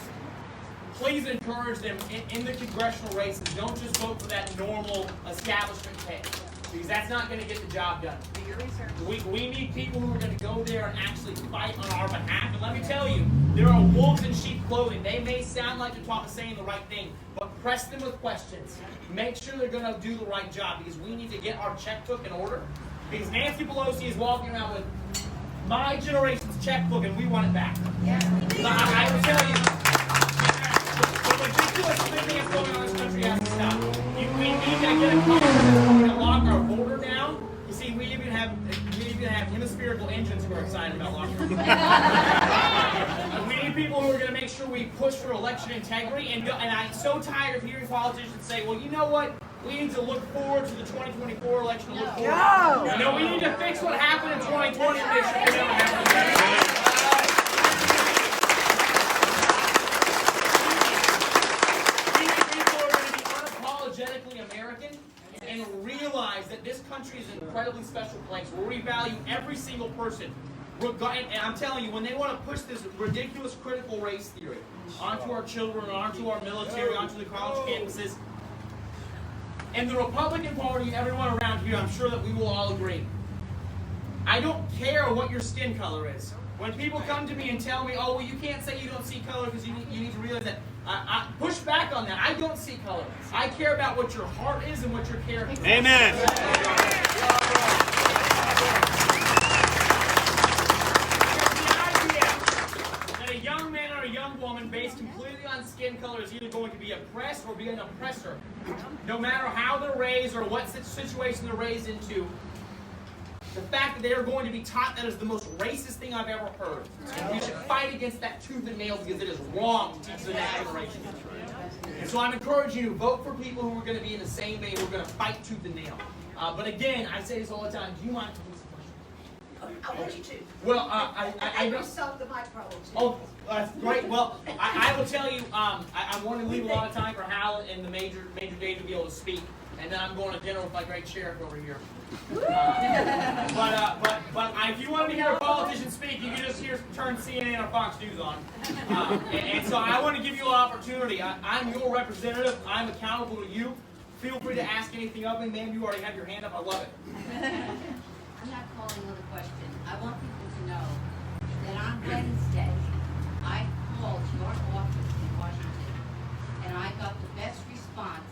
please encourage them in the congressional races. Don't just vote for that normal establishment pick, because that's not going to get the job done. Do your research. We need people who are going to go there and actually fight on our behalf. And let me tell you, there are wolves in sheep clothing. They may sound like they're saying the right thing, but press them with questions. Make sure they're going to do the right job, because we need to get our checkbook in order. Because Nancy Pelosi is walking around with my generation's checkbook, and we want it back. Yeah. I will tell you, the ridiculous thing that's going on in this country has to stop. We need to get a country to lock our border down. You see, we even have hemispherical engines who are excited about locking our border. We need people who are going to make sure we push for election integrity. And I'm so tired of hearing politicians say, well, you know what? We need to look forward to the 2024 election. No, we need to fix what happened in 2020 and make sure it never happens again. American and realize that this country is an incredibly special place where we value every single person. And I'm telling you, when they want to push this ridiculous critical race theory onto our children, onto our military, onto the college campuses, and the Republican Party, everyone around here, I'm sure that we will all agree. I don't care what your skin color is. When people come to me and tell me, oh, well, you can't say you don't see color because you need to realize that, I push back on that. I don't see color. I care about what your heart is and what your character is. Amen. The idea that a young man or a young woman based completely on skin color is either going to be oppressed or be an oppressor, no matter how they're raised or what situation they're raised into. The fact that they are going to be taught that is the most racist thing I've ever heard. And we should fight against that tooth and nail, because it is wrong to teach the next generation. And so I'm encouraging you to vote for people who are going to be in the same vein, who are going to fight tooth and nail. But again, I say this all the time. Do you mind? I want you to. Well, And I you solve the mic problem too. Oh, that's great. Well, I will tell you, I want to leave a lot of time for Hal and the Major Dave to be able to speak, and then I'm going to dinner with my great sheriff over here. But if you want to hear a politician speak, you can just turn CNN or Fox News on. And so I want to give you an opportunity. I'm your representative. I'm accountable to you. Feel free to ask anything of me, ma'am. You already have your hand up. I love it. I'm not calling with a question. I want people to know that on Wednesday, I called your office in Washington, and I got the best response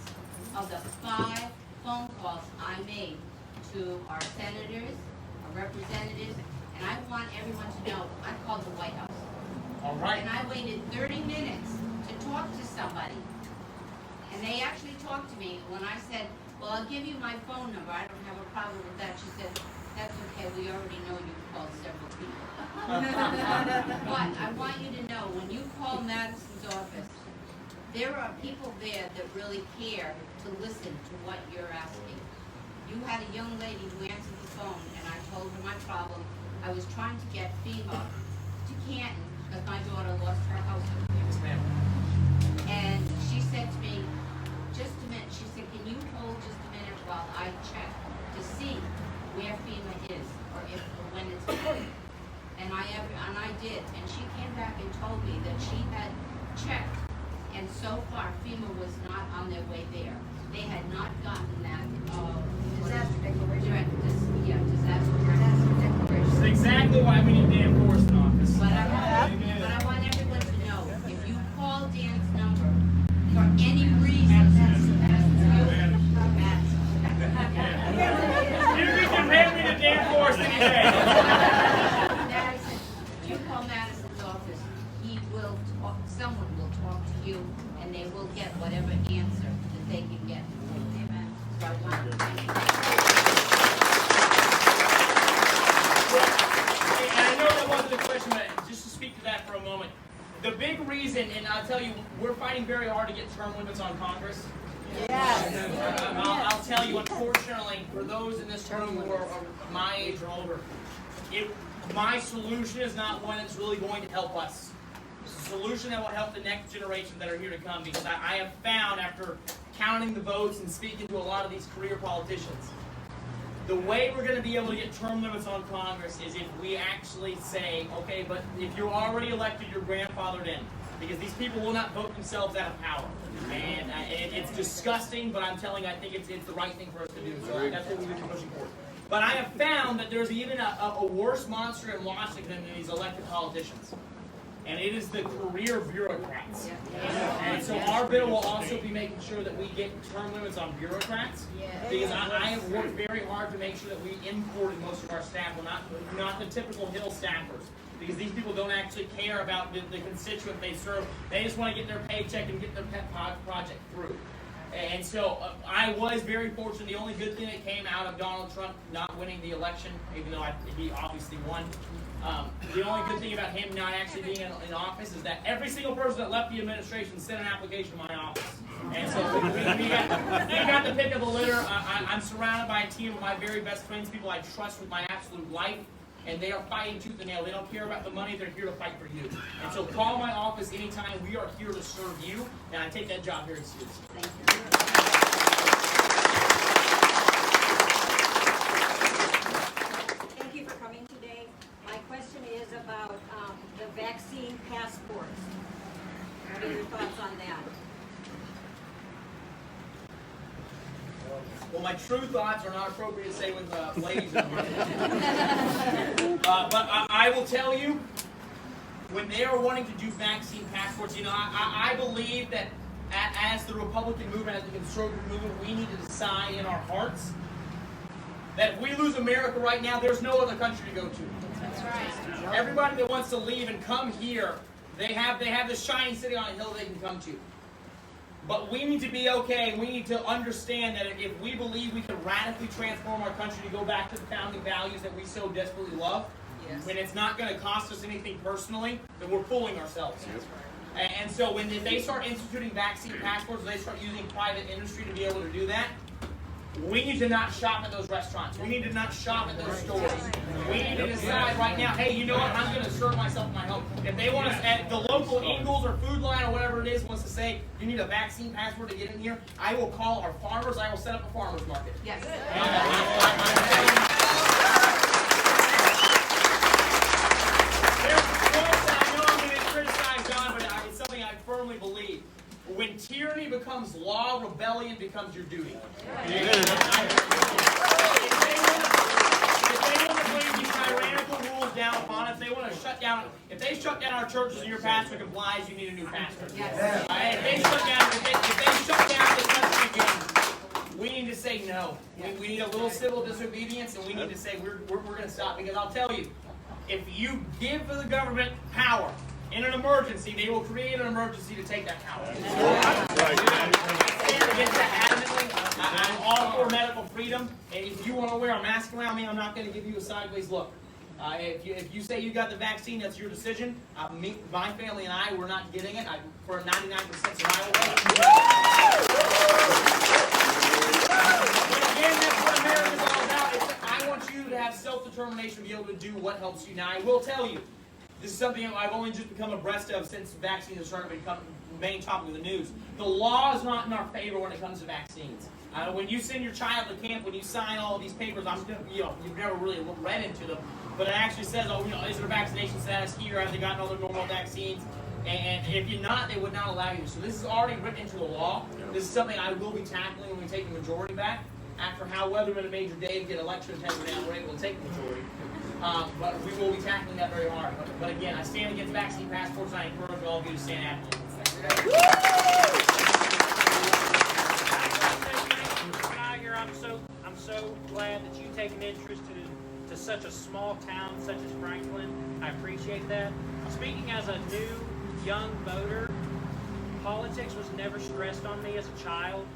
of the 5 phone calls I made to our senators, our representatives, and I want everyone to know I called the White House. All right. And I waited 30 minutes to talk to somebody. And they actually talked to me when I said, well, I'll give you my phone number. I don't have a problem with that. She said, that's okay. We already know you called several people. But I want you to know, when you call Madison's office, there are people there that really care to listen to what you're asking. You had a young lady who answered the phone, and I told her my problem. I was trying to get FEMA to Canton because my daughter lost her house up here. Yes, ma'am. And she said to me, just a minute, she said, can you hold just a minute while I check to see where FEMA is or if or when it's coming? And I did, and she came back and told me that she had checked, and so far FEMA was not on their way there. They had not gotten that Disaster declaration. Disaster declaration. This is exactly why we need Dan Forrest in office. But I want everyone to know, if you call Dan's number for any reason, You can compare me to Dan Forrest any day. Madison, you call Madison's office, someone will talk to you, and they will get whatever answer that they can get. Amen. So I want to thank you. And I know that wasn't a question, but just to speak to that for a moment. The big reason, and I'll tell you, we're fighting very hard to get term limits on Congress. I'll tell you, unfortunately, for those in this room who are my age or older, my solution is not one that's really going to help us. It's a solution that will help the next generation that are here to come, because I have found, after counting the votes and speaking to a lot of these career politicians, the way we're going to be able to get term limits on Congress is if we actually say, okay, but if you're already elected, you're grandfathered in. Because these people will not vote themselves out of power. And it's disgusting, but I'm telling you, I think it's the right thing for us to do. So that's what we've been pushing for. But I have found that there's even a worse monster in Washington than these elected politicians. And it is the career bureaucrats. And so our bill will also be making sure that we get term limits on bureaucrats. Because I have worked very hard to make sure that we imported most of our staff. Well, not the typical Hill staffers. Because these people don't actually care about the constituent they serve. They just want to get their paycheck and get their pet project through. And so I was very fortunate. The only good thing that came out of Donald Trump not winning the election, even though he obviously won, the only good thing about him not actually being in office is that every single person that left the administration sent an application to my office. And so we got the pick of the litter. I'm surrounded by a team of my very best friends, people I trust with my absolute life. And they are fighting tooth and nail. They don't care about the money. They're here to fight for you. And so call my office anytime. We are here to serve you. And I take that job very seriously. Thank you. Thank you for coming today. My question is about the vaccine passports. What are your thoughts on that? Well, my true thoughts are not appropriate to say with ladies in here. But I will tell you, when they are wanting to do vaccine passports, I believe that as the Republican movement, as the conservative movement, we need to decide in our hearts that if we lose America right now, there's no other country to go to. That's right. Everybody that wants to leave and come here, they have this shining city on a hill they can come to. But we need to be okay, and we need to understand that if we believe we can radically transform our country to go back to the founding values that we so desperately love, when it's not going to cost us anything personally, then we're fooling ourselves. And so when they start instituting vaccine passports, they start using private industry to be able to do that, We need to not shop at those restaurants. We need to not shop at those stores. We need to decide right now, hey, you know what? I'm going to serve myself in my home. If they want us at the local Ingles or Food Line or whatever it is wants to say, you need a vaccine passport to get in here, I will call our farmers. I will set up a farmer's market. Yes. I know I'm going to criticize God, but it's something I firmly believe. When tyranny becomes law, rebellion becomes your duty. If they want to bring these tyrannical rules down upon us, if they shut down our churches and your pastor complies, you need a new pastor. Yes. If they shut down this country again, we need to say no. We need a little civil disobedience, and we need to say we're going to stop. Because I'll tell you, if you give the government power in an emergency, they will create an emergency to take that power. I stand against that adamantly. I'm all for medical freedom. And if you want to wear a mask around me, I'm not going to give you a sideways look. If you say you got the vaccine, that's your decision. My family and I, we're not getting it for 99% survival rate. But again, that's what America's all about. I want you to have self-determination to be able to do what helps you. Now, I will tell you, this is something I've only just become abreast of since vaccines have started to become the main topic of the news. The law is not in our favor when it comes to vaccines. When you send your child to camp, when you sign all of these papers, you've never really read into them, but it actually says, is there a vaccination status here? Have they gotten all their normal vaccines? And if you're not, they would not allow you. So this is already written into the law. This is something I will be tackling when we take the majority back. After Hal Weatherman and Major Dave get election integrity, we're able to take the majority. But we will be tackling that very hard. But again, I stand against vaccine passports, and I encourage all of you to stand after them. I'm so glad that you take an interest to such a small town such as Franklin. I appreciate that. Speaking as a new young voter, politics was never stressed on me as a child,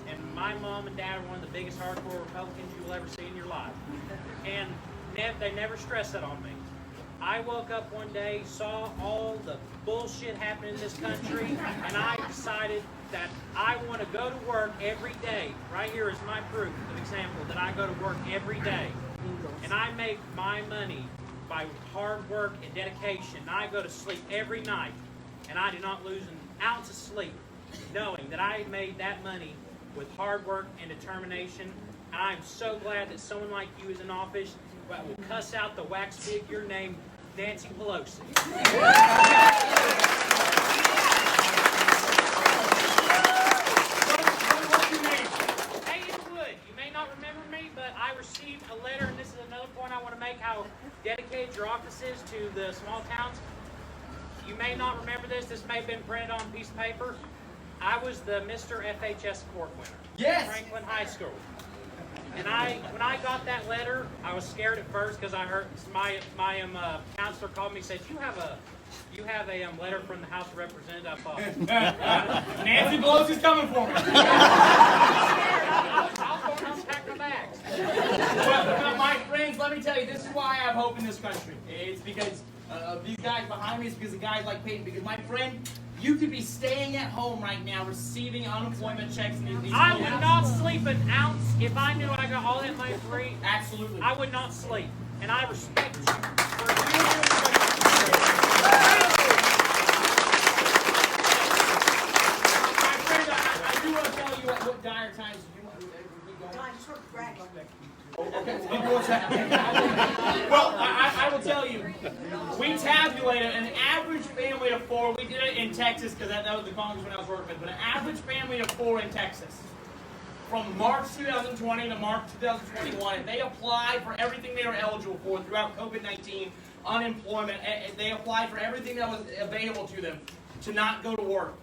and my mom and dad are one of the biggest hardcore Republicans you will ever see in your life. And they never stressed that on me. I woke up one day, saw all the bullshit happening in this country, and I decided that I want to go to work every day. Right here is my proof, an example, that I go to work every day. And I make my money by hard work and dedication. I go to sleep every night, and I do not lose an ounce of sleep, knowing that I made that money with hard work and determination. And I'm so glad that someone like you is in office that will cuss out the wax figure named Nancy Pelosi. Hey, it would. You may not remember me, but I received a letter, and this is another point I want to make, how dedicated your office is to the small towns. You may not remember this. This may have been printed on a piece of paper. I was the Mr. FHS Court winner. Yes. At Franklin High School. And when I got that letter, I was scared at first because I heard my counselor called me and said, you have a letter from the House of Representatives. Nancy Pelosi's coming for me. I'll go and unpack my bags. But my friends, let me tell you, this is why I have hope in this country. It's because of these guys behind me. It's because of guys like Peyton. Because, my friend, you could be staying at home right now receiving unemployment checks. I would not sleep an ounce if I knew I got all that money free. Absolutely. I would not sleep. And I respect you for doing My friend, I do want to tell you what dire times you want to keep going. I just want to brag. Okay. Well, I will tell you, we tabulated an average family of four. We did it in Texas because that was the congressman I was working with. But an average family of four in Texas, from March 2020 to March 2021, they applied for everything they were eligible for throughout COVID-19, unemployment. They applied for everything that was available to them to not go to work.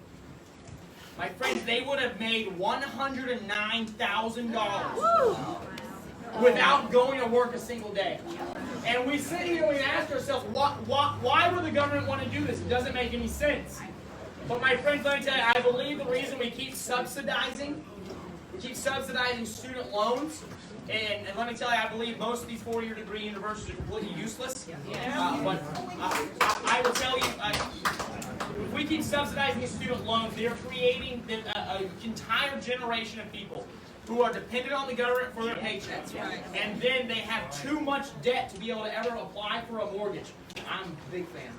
My friends, they would have made $109,000 without going to work a single day. And we sit here and we ask ourselves, why would the government want to do this? It doesn't make any sense. But my friends, let me tell you, I believe the reason we keep subsidizing student loans, and let me tell you, I believe most of these 4-year degree universities are completely useless. But I will tell you, if we keep subsidizing these student loans, they're creating an entire generation of people who are dependent on the government for their paychecks. And then they have too much debt to be able to ever apply for a mortgage. I'm a big fan.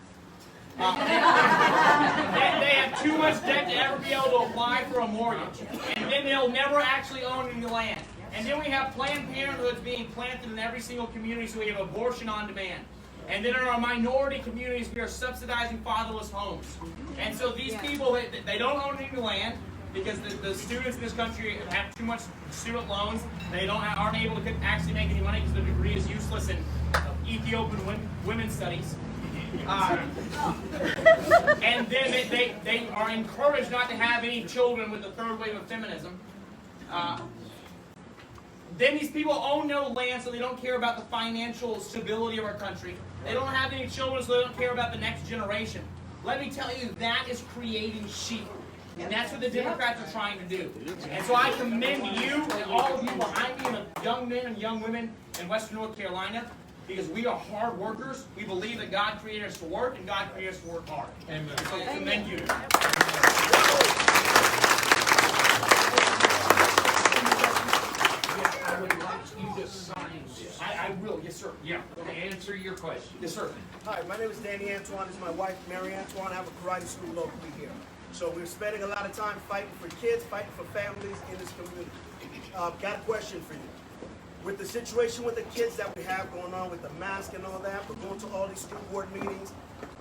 They have too much debt to ever be able to apply for a mortgage. And then they'll never actually own any land. And then we have Planned Parenthoods being planted in every single community, so we have abortion on demand. And then in our minority communities, we are subsidizing fatherless homes. And so these people, they don't own any land because the students in this country have too much student loans. They aren't able to actually make any money because their degree is useless in Ethiopian women's studies. And then they are encouraged not to have any children with the third wave of feminism. Then these people own no land, so they don't care about the financial stability of our country. They don't have any children, so they don't care about the next generation. Let me tell you, that is creating sheep. And that's what the Democrats are trying to do. And so I commend you and all of you behind me, and the young men and young women in Western North Carolina, because we are hard workers. We believe that God created us to work, and God created us to work hard. Amen. So commend you. I would like you to sign this. I will, yes sir. Yeah, to answer your question. Yes sir. Hi, my name is Danny Antoine. This is my wife, Mary Antoine. I have a karate school locally here. So we're spending a lot of time fighting for kids, fighting for families in this community. Got a question for you. With the situation with the kids that we have going on with the mask and all that, we're going to all these school board meetings.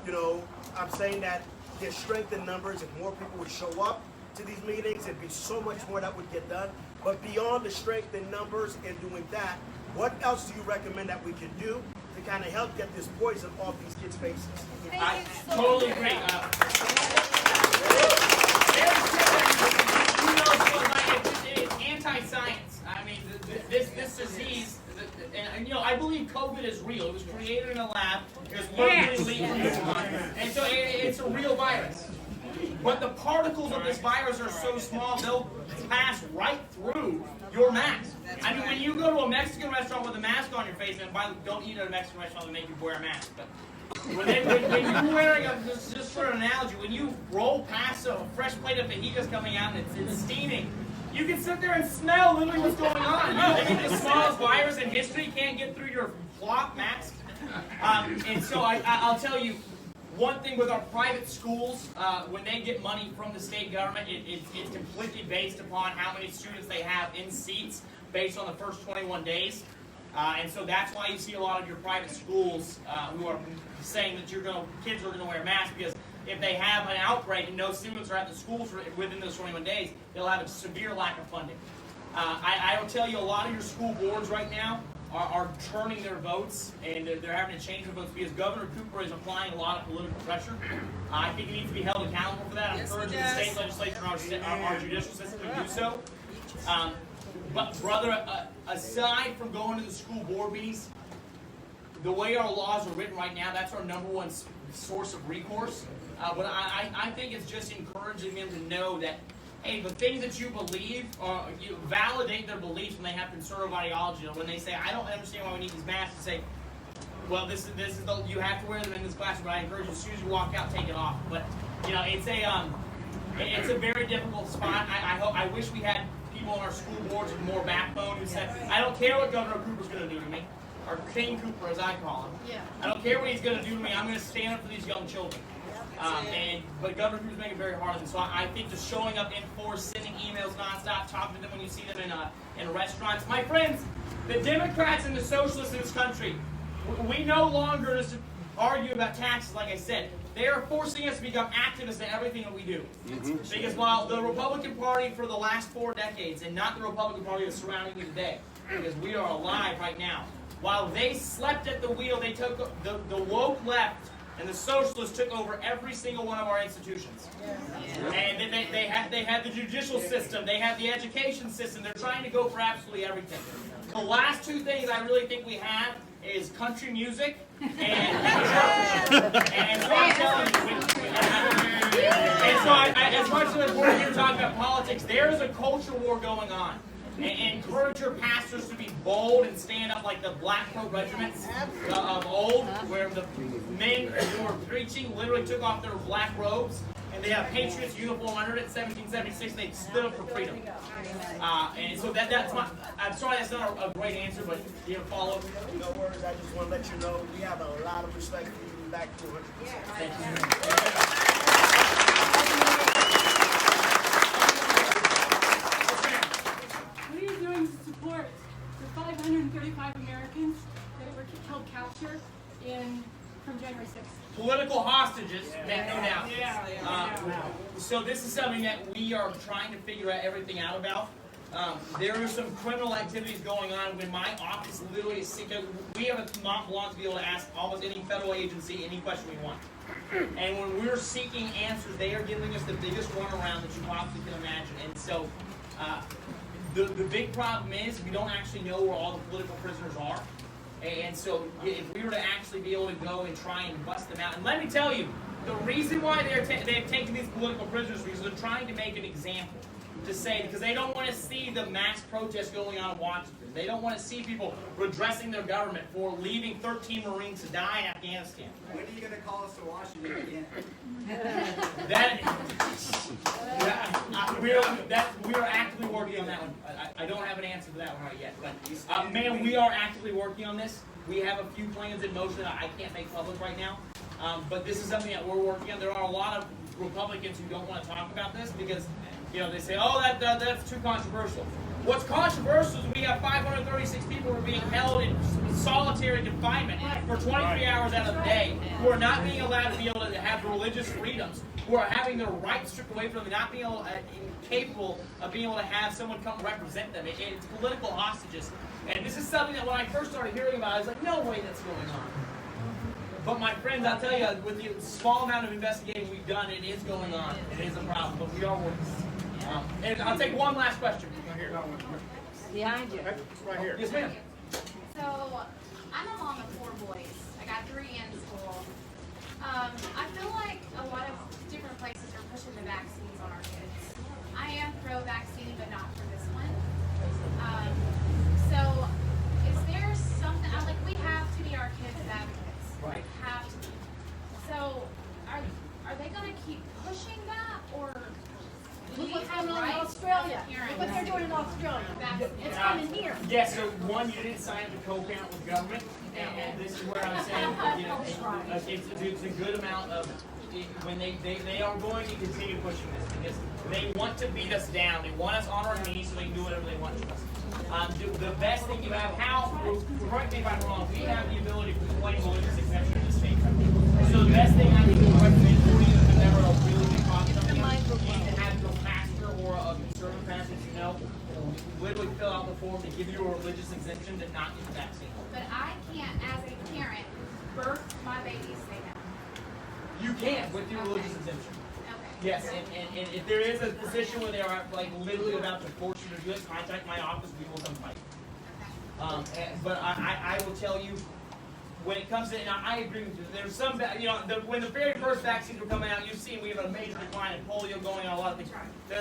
You know, I'm saying that there's strength in numbers. If more people would show up to these meetings, it'd be so much more that would get done. But beyond the strength in numbers and doing that, what else do you recommend that we can do to kind of help get this poison off these kids' faces? I totally agree. It's anti-science. I mean, this disease, and you know, I believe COVID is real. It was created in a lab. It was literally leaked. And so it's a real virus. But the particles of this virus are so small, they'll pass right through your mask. I mean, when you go to a Mexican restaurant with a mask on your face, and by the way, don't eat at a Mexican restaurant, they make you wear a mask. But when you're wearing just for an analogy, when you roll past a fresh plate of fajitas coming out and it's steaming, you can sit there and smell literally what's going on. You think the smallest virus in history can't get through your cloth mask? And so I'll tell you, one thing with our private schools, when they get money from the state government, it's completely based upon how many students they have in seats based on the first 21 days. And so that's why you see a lot of your private schools who are saying that kids are going to wear masks, because if they have an outbreak and no students are at the schools within those 21 days, they'll have a severe lack of funding. I will tell you, a lot of your school boards right now are turning their votes, and they're having to change their votes because Governor Cooper is applying a lot of political pressure. I think he needs to be held accountable for that. I'm encouraging the state legislature and our judicial system to do so. But brother, aside from going to the school board meetings, the way our laws are written right now, that's our number one source of recourse. But I think it's just encouraging them to know that, hey, the things that you believe, you validate their beliefs when they have conservative ideology. When they say, I don't understand why we need these masks, to say, well, this is you have to wear them in this classroom. But I encourage you, as soon as you walk out, take it off. But you know, it's a very difficult spot. I wish we had people on our school boards with more backbone who said, I don't care what Governor Cooper's going to do to me, or King Cooper, as I call him. Yeah. I don't care what he's going to do to me. I'm going to stand up for these young children. But Governor Cooper's making it very hard. And so I think just showing up in force, sending emails nonstop, talking to them when you see them in restaurants. My friends, the Democrats and the socialists in this country, we no longer just argue about taxes, like I said. They are forcing us to become activists in everything that we do. Mm-hmm. Because while the Republican Party for the last 4 decades, and not the Republican Party that's surrounding me today, because we are alive right now, while they slept at the wheel, they took the woke left and the socialists took over every single one of our institutions. Yeah. And they had the judicial system, they have the education system. They're trying to go for absolutely everything. The last 2 things I really think we have is country music and church. And so I'm telling you, as much as we're here talking about politics, there is a culture war going on. And encourage your pastors to be bold and stand up like the black coat regiments of old, where the men who were preaching literally took off their black robes and they have Patriots uniform under it. 1776, they stood up for freedom. And so that's my. I'm sorry, that's not a great answer, but do you have a follow-up? No worries. I just want to let you know we have a lot of respect for you. Back to 100%. Thank you. What are you doing to support the 535 Americans that were held capture from January 6th? Political hostages, no doubt. So this is something that we are trying to figure out everything out about. There are some criminal activities going on when my office literally is sick. We have a Mont Blanc to be able to ask almost any federal agency any question we want. And when we're seeking answers, they are giving us the biggest runaround that you possibly can imagine. And so the big problem is we don't actually know where all the political prisoners are. And so if we were to actually be able to go and try and bust them out, and let me tell you, the reason why they've taken these political prisoners is because they're trying to make an example. To say, because they don't want to see the mass protests going on in Washington. They don't want to see people redressing their government for leaving 13 Marines to die in Afghanistan. When are you going to call us to Washington again? We are actively working on that one. I don't have an answer for that one right yet. But, ma'am, we are actively working on this. We have a few plans in motion that I can't make public right now. But this is something that we're working on. There are a lot of Republicans who don't want to talk about this because they say, oh, that's too controversial. What's controversial is we have 536 people who are being held in solitary confinement for 23 hours out of the day, who are not being allowed to be able to have religious freedoms, who are having their rights stripped away from them, not being incapable of being able to have someone come represent them. It's political hostages. And this is something that when I first started hearing about it, I was like, no way that's going on. But my friends, I'll tell you, with the small amount of investigating we've done, it is going on. It is a problem, but we are working. And I'll take one last question. Right here. Behind you. Right here. Yes, ma'am. So, I'm a mom of 4 boys. I got 3 in school. I feel like a lot of different places are pushing the vaccines on our kids. I am pro-vaccine, but not for this one. So, is there something, we have to be our kids' advocates. Right. We have to be. So, are they going to keep pushing that, or... Look what's going on in Australia. Look what they're doing in Australia. It's coming here. Yes, so one, you didn't sign up to co-parent with government, and this is where I'm saying, it's a good amount of, when they are going to continue pushing this, because they want to beat us down. They want us on our knees so they can do whatever they want to us. The best thing you have, correct me if I'm wrong, we have the ability to claim religious exemption in the state. So the best thing I can do recommend for you is never a really big cost of you have your pastor or a conservative pastor literally fill out the form to give you a religious exemption to not get the vaccine. But I can't, as a parent, birth my babies, say no. You can with your religious exemption. Okay. Yes, and if there is a position where they are literally about to force you to do it, contact my office. We will come fight. Okay. But I will tell you, when it comes to, and I agree with you, there's some, when the very first vaccines were coming out, you've seen we have a major decline in polio going on, a lot of things.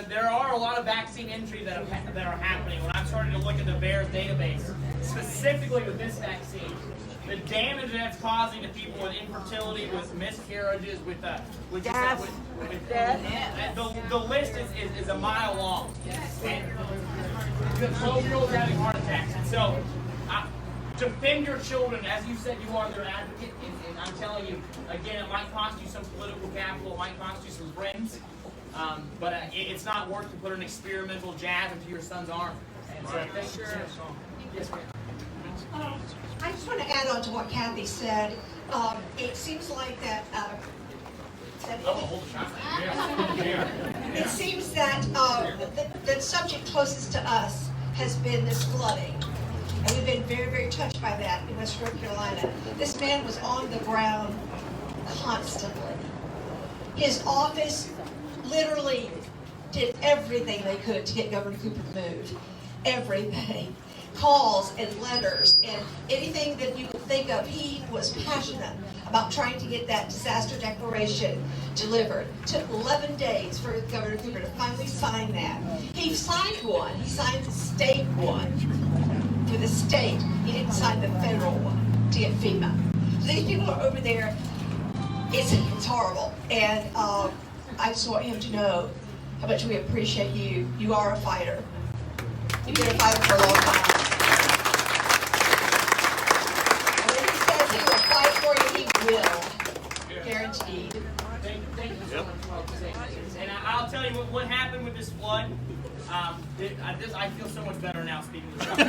There are a lot of vaccine entries that are happening. When I'm starting to look at the VAERS database, specifically with this vaccine, the damage that it's causing to people with infertility, with miscarriages, with death. The list is a mile long. And the 12-year-olds having heart attacks. And so, defend your children, as you said, you are their advocate, and I'm telling you, again, it might cost you some political capital, it might cost you some friends, but it's not worth to put an experimental jab into your son's arm. And so, thank you. Yes, ma'am. I just want to add on to what Kathy said. It seems like that. It seems that the subject closest to us has been this flooding. And we've been very, very touched by that in West North Carolina. This man was on the ground constantly. His office literally did everything they could to get Governor Cooper to move. Everything. Calls and letters and anything that you could think of. He was passionate about trying to get that disaster declaration delivered. It took 11 days for Governor Cooper to finally sign that. He signed one. He signed the state one. For the state, he didn't sign the federal one to get FEMA. So these people are over there. It's horrible, and I just want him to know how much we appreciate you. You are a fighter. You've been a fighter for a long time. And when he says he will fight for you, he will. Guaranteed. Thank you so much for saying this. And I'll tell you what happened with this flood. I feel so much better now speaking to you.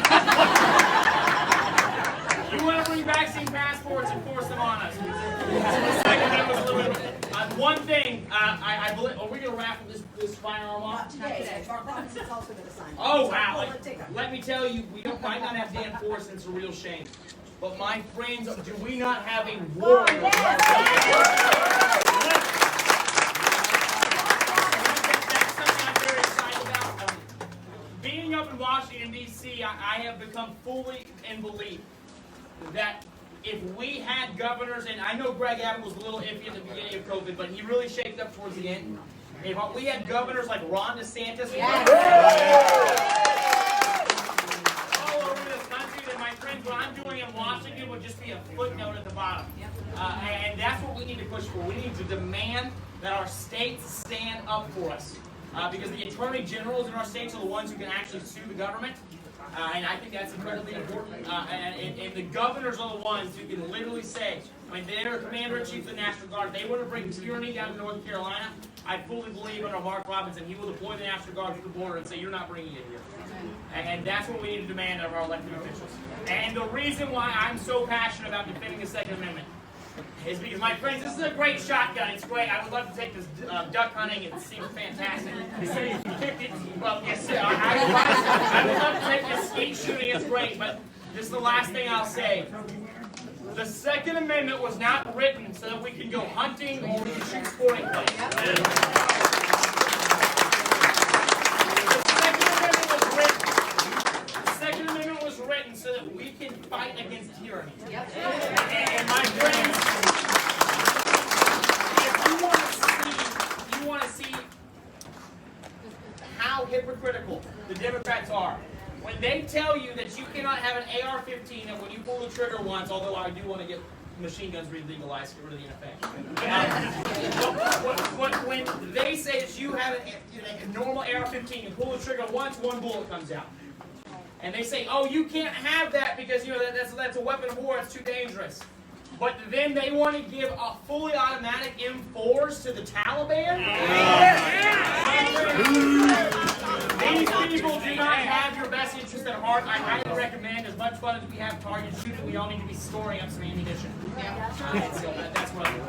You want to bring vaccine passports and force them on us. One thing, I believe, are we going to raffle this firearm off? Not today. Our province is also going to sign. Oh, wow. Let me tell you, we might not have Dan Force, and it's a real shame. But my friends, do we not have a warrior? That's something I'm very excited about. Being up in Washington, D.C., I have become fully in belief that if we had governors, and I know Greg Abbott was a little iffy at the beginning of COVID, but he really shaped up towards the end. If we had governors like Ron DeSantis all over this country, then my friends, what I'm doing in Washington would just be a footnote at the bottom. And that's what we need to push for. We need to demand that our states stand up for us. Because the attorney generals in our states are the ones who can actually sue the government. And I think that's incredibly important. And the governors are the ones who can literally say, I mean, they're commander-in-chief of the National Guard. They want to bring tyranny down to North Carolina. I fully believe under Mark Robinson, he will deploy the National Guard to the border and say, you're not bringing it here. And that's what we need to demand of our elected officials. And the reason why I'm so passionate about defending the Second Amendment is because, my friends, this is a great shotgun. It's great. I would love to take this duck hunting. It seems fantastic. Well, yes, I would love to take this skeet shooting. It's great. But this is the last thing I'll say. The Second Amendment was not written so that we can go hunting or we can shoot sporting clays. The Second Amendment was written so that we can fight against tyranny. And my friends, if you want to see how hypocritical the Democrats are, when they tell you that you cannot have an AR-15 and when you pull the trigger once, although I do want to get machine guns re-legalized, get rid of the NFA. When they say that you have a normal AR-15, you pull the trigger once, one bullet comes out. And they say, oh, you can't have that because that's a weapon of war, it's too dangerous. But then they want to give a fully automatic M4s to the Taliban? These people do not have your best interest at heart. I highly recommend, as much fun as we have target shooting, we all need to be storing up some ammunition. So that's what I'm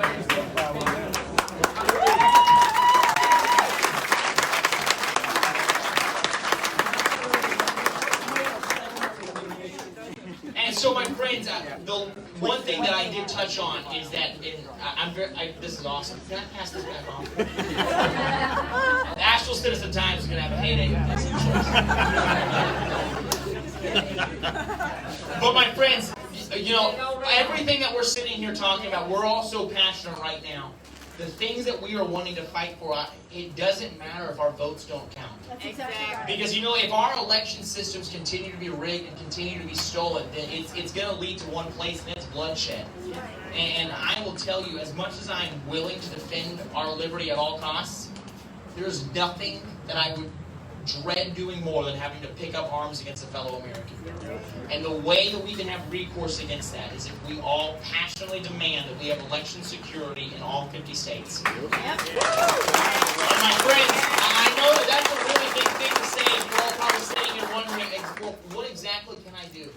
And so, my friends, the one thing that I did touch on is that this is awesome. Can I pass this back on? The Asheville Citizen Times is going to have a heyday. But my friends, everything that we're sitting here talking about, we're all so passionate right now. The things that we are wanting to fight for, it doesn't matter if our votes don't count. Exactly. Because, if our election systems continue to be rigged and continue to be stolen, then it's going to lead to one place, and it's bloodshed. And I will tell you, as much as I'm willing to defend our liberty at all costs, there's nothing that I would dread doing more than having to pick up arms against a fellow American. And the way that we can have recourse against that is if we all passionately demand that we have election security in all 50 states. And my friends, I know that that's a really big thing to say, and you're all probably sitting here wondering, well, what exactly can I do?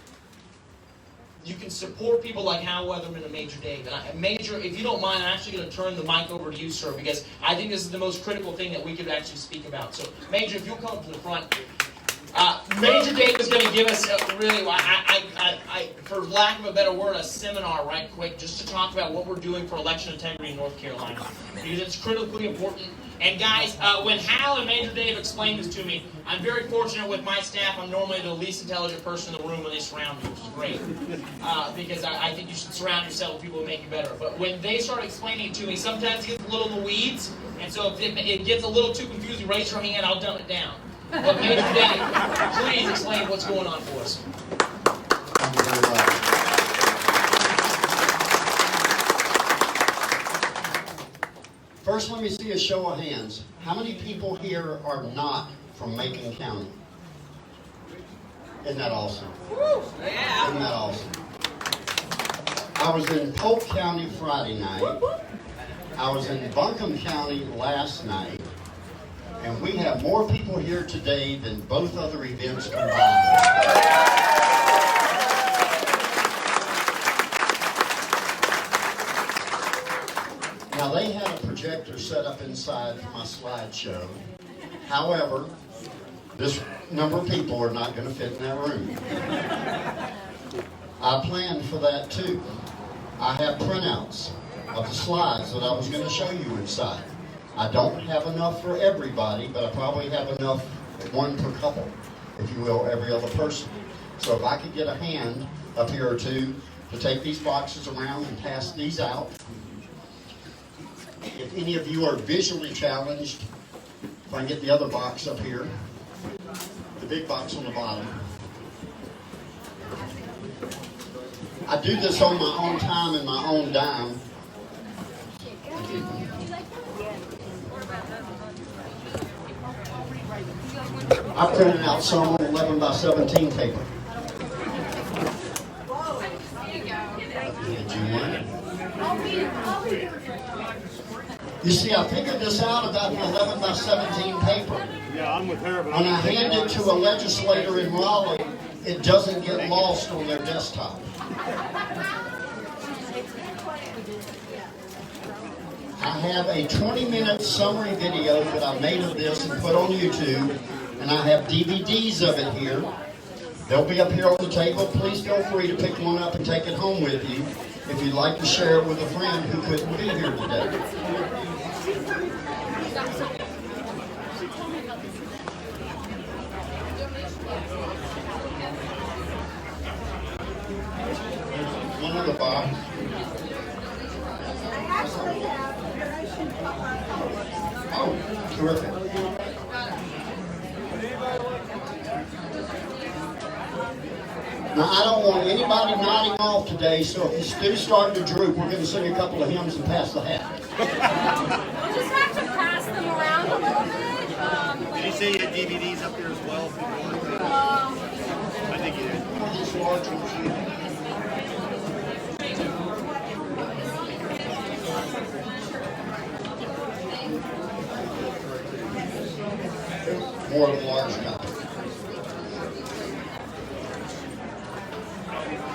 You can support people like Hal Weatherman and Major Dave. And Major, if you don't mind, I'm actually going to turn the mic over to you, sir, because I think this is the most critical thing that we could actually speak about. So, Major, if you'll come up to the front. Major Dave is going to give us really, for lack of a better word, a seminar right quick, just to talk about what we're doing for election integrity in North Carolina. Because it's critically important. And guys, when Hal and Major Dave explained this to me, I'm very fortunate with my staff. I'm normally the least intelligent person in the room when they surround me, which is great. Because I think you should surround yourself with people who make you better. But when they start explaining it to me, sometimes it gets a little in the weeds. And so if it gets a little too confusing, raise your hand, I'll dumb it down. But Major Dave, please explain what's going on for us. Thank you very much. First, let me see a show of hands. How many people here are not from Macon County? Isn't that awesome? Yeah. Isn't that awesome? I was in Polk County Friday night. I was in Buncombe County last night. And we have more people here today than both other events combined. Now, they had a projector set up inside for my slideshow. However, this number of people are not going to fit in that room. I planned for that too. I have printouts of the slides that I was going to show you inside. I don't have enough for everybody, but I probably have enough, one per couple, if you will, every other person. So if I could get a hand up here or two to take these boxes around and pass these out. If any of you are visually challenged, if I can get the other box up here, the big box on the bottom. I do this on my own time and my own dime. I printed out some on 11 by 17 paper. Did you want it? You see, I figured this out about the 11 by 17 paper. Yeah, I'm with her. But when I hand it to a legislator in Raleigh, it doesn't get lost on their desktop. I have a 20-minute summary video that I made of this and put on YouTube, and I have DVDs of it here. They'll be up here on the table. Please feel free to pick one up and take it home with you if you'd like to share it with a friend who couldn't be here today. One other box. Oh, terrific. Now, I don't want anybody nodding off today, so if you do start to droop, we're going to sing a couple of hymns and pass the hat. We'll just have to pass them around a little bit. Did you say you had DVDs up there as well? If you wanted to? I think you did. These large ones here. More of a large copy.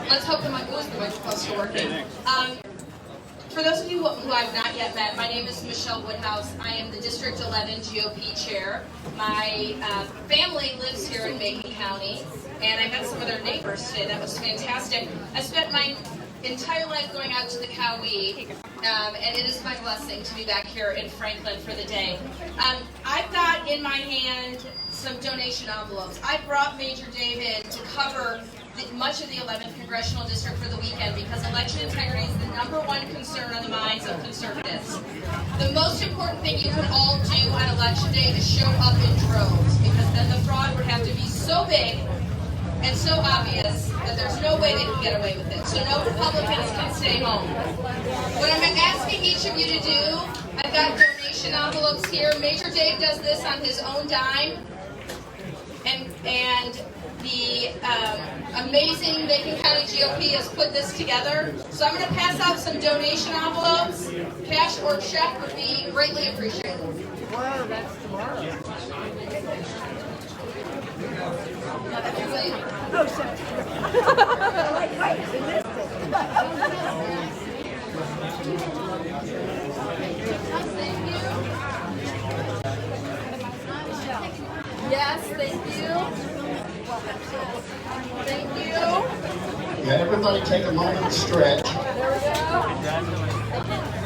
Let's hope the microphone's still working. For those of you who I've not yet met, my name is Michelle Woodhouse. I am the District 11 GOP chair. My family lives here in Macon County, and I met some of their neighbors today. That was fantastic. I spent my entire life going out to the Cowee, and it is my blessing to be back here in Franklin for the day. I've got in my hand some donation envelopes. I brought Major David to cover much of the 11th Congressional District for the weekend because election integrity is the #1 concern on the minds of conservatives. The most important thing you can all do on Election Day is show up in droves, because then the fraud would have to be so big and so obvious that there's no way they can get away with it. So no Republicans can stay home. What I'm asking each of you to do, I've got donation envelopes here. Major Dave does this on his own dime. And the amazing Macon County GOP has put this together. So I'm going to pass out some donation envelopes. Cash or check would be greatly appreciated. Wow, that's tomorrow. No, sorry. Yes, thank you. Thank you. Yeah, everybody take a moment to stretch. There we go.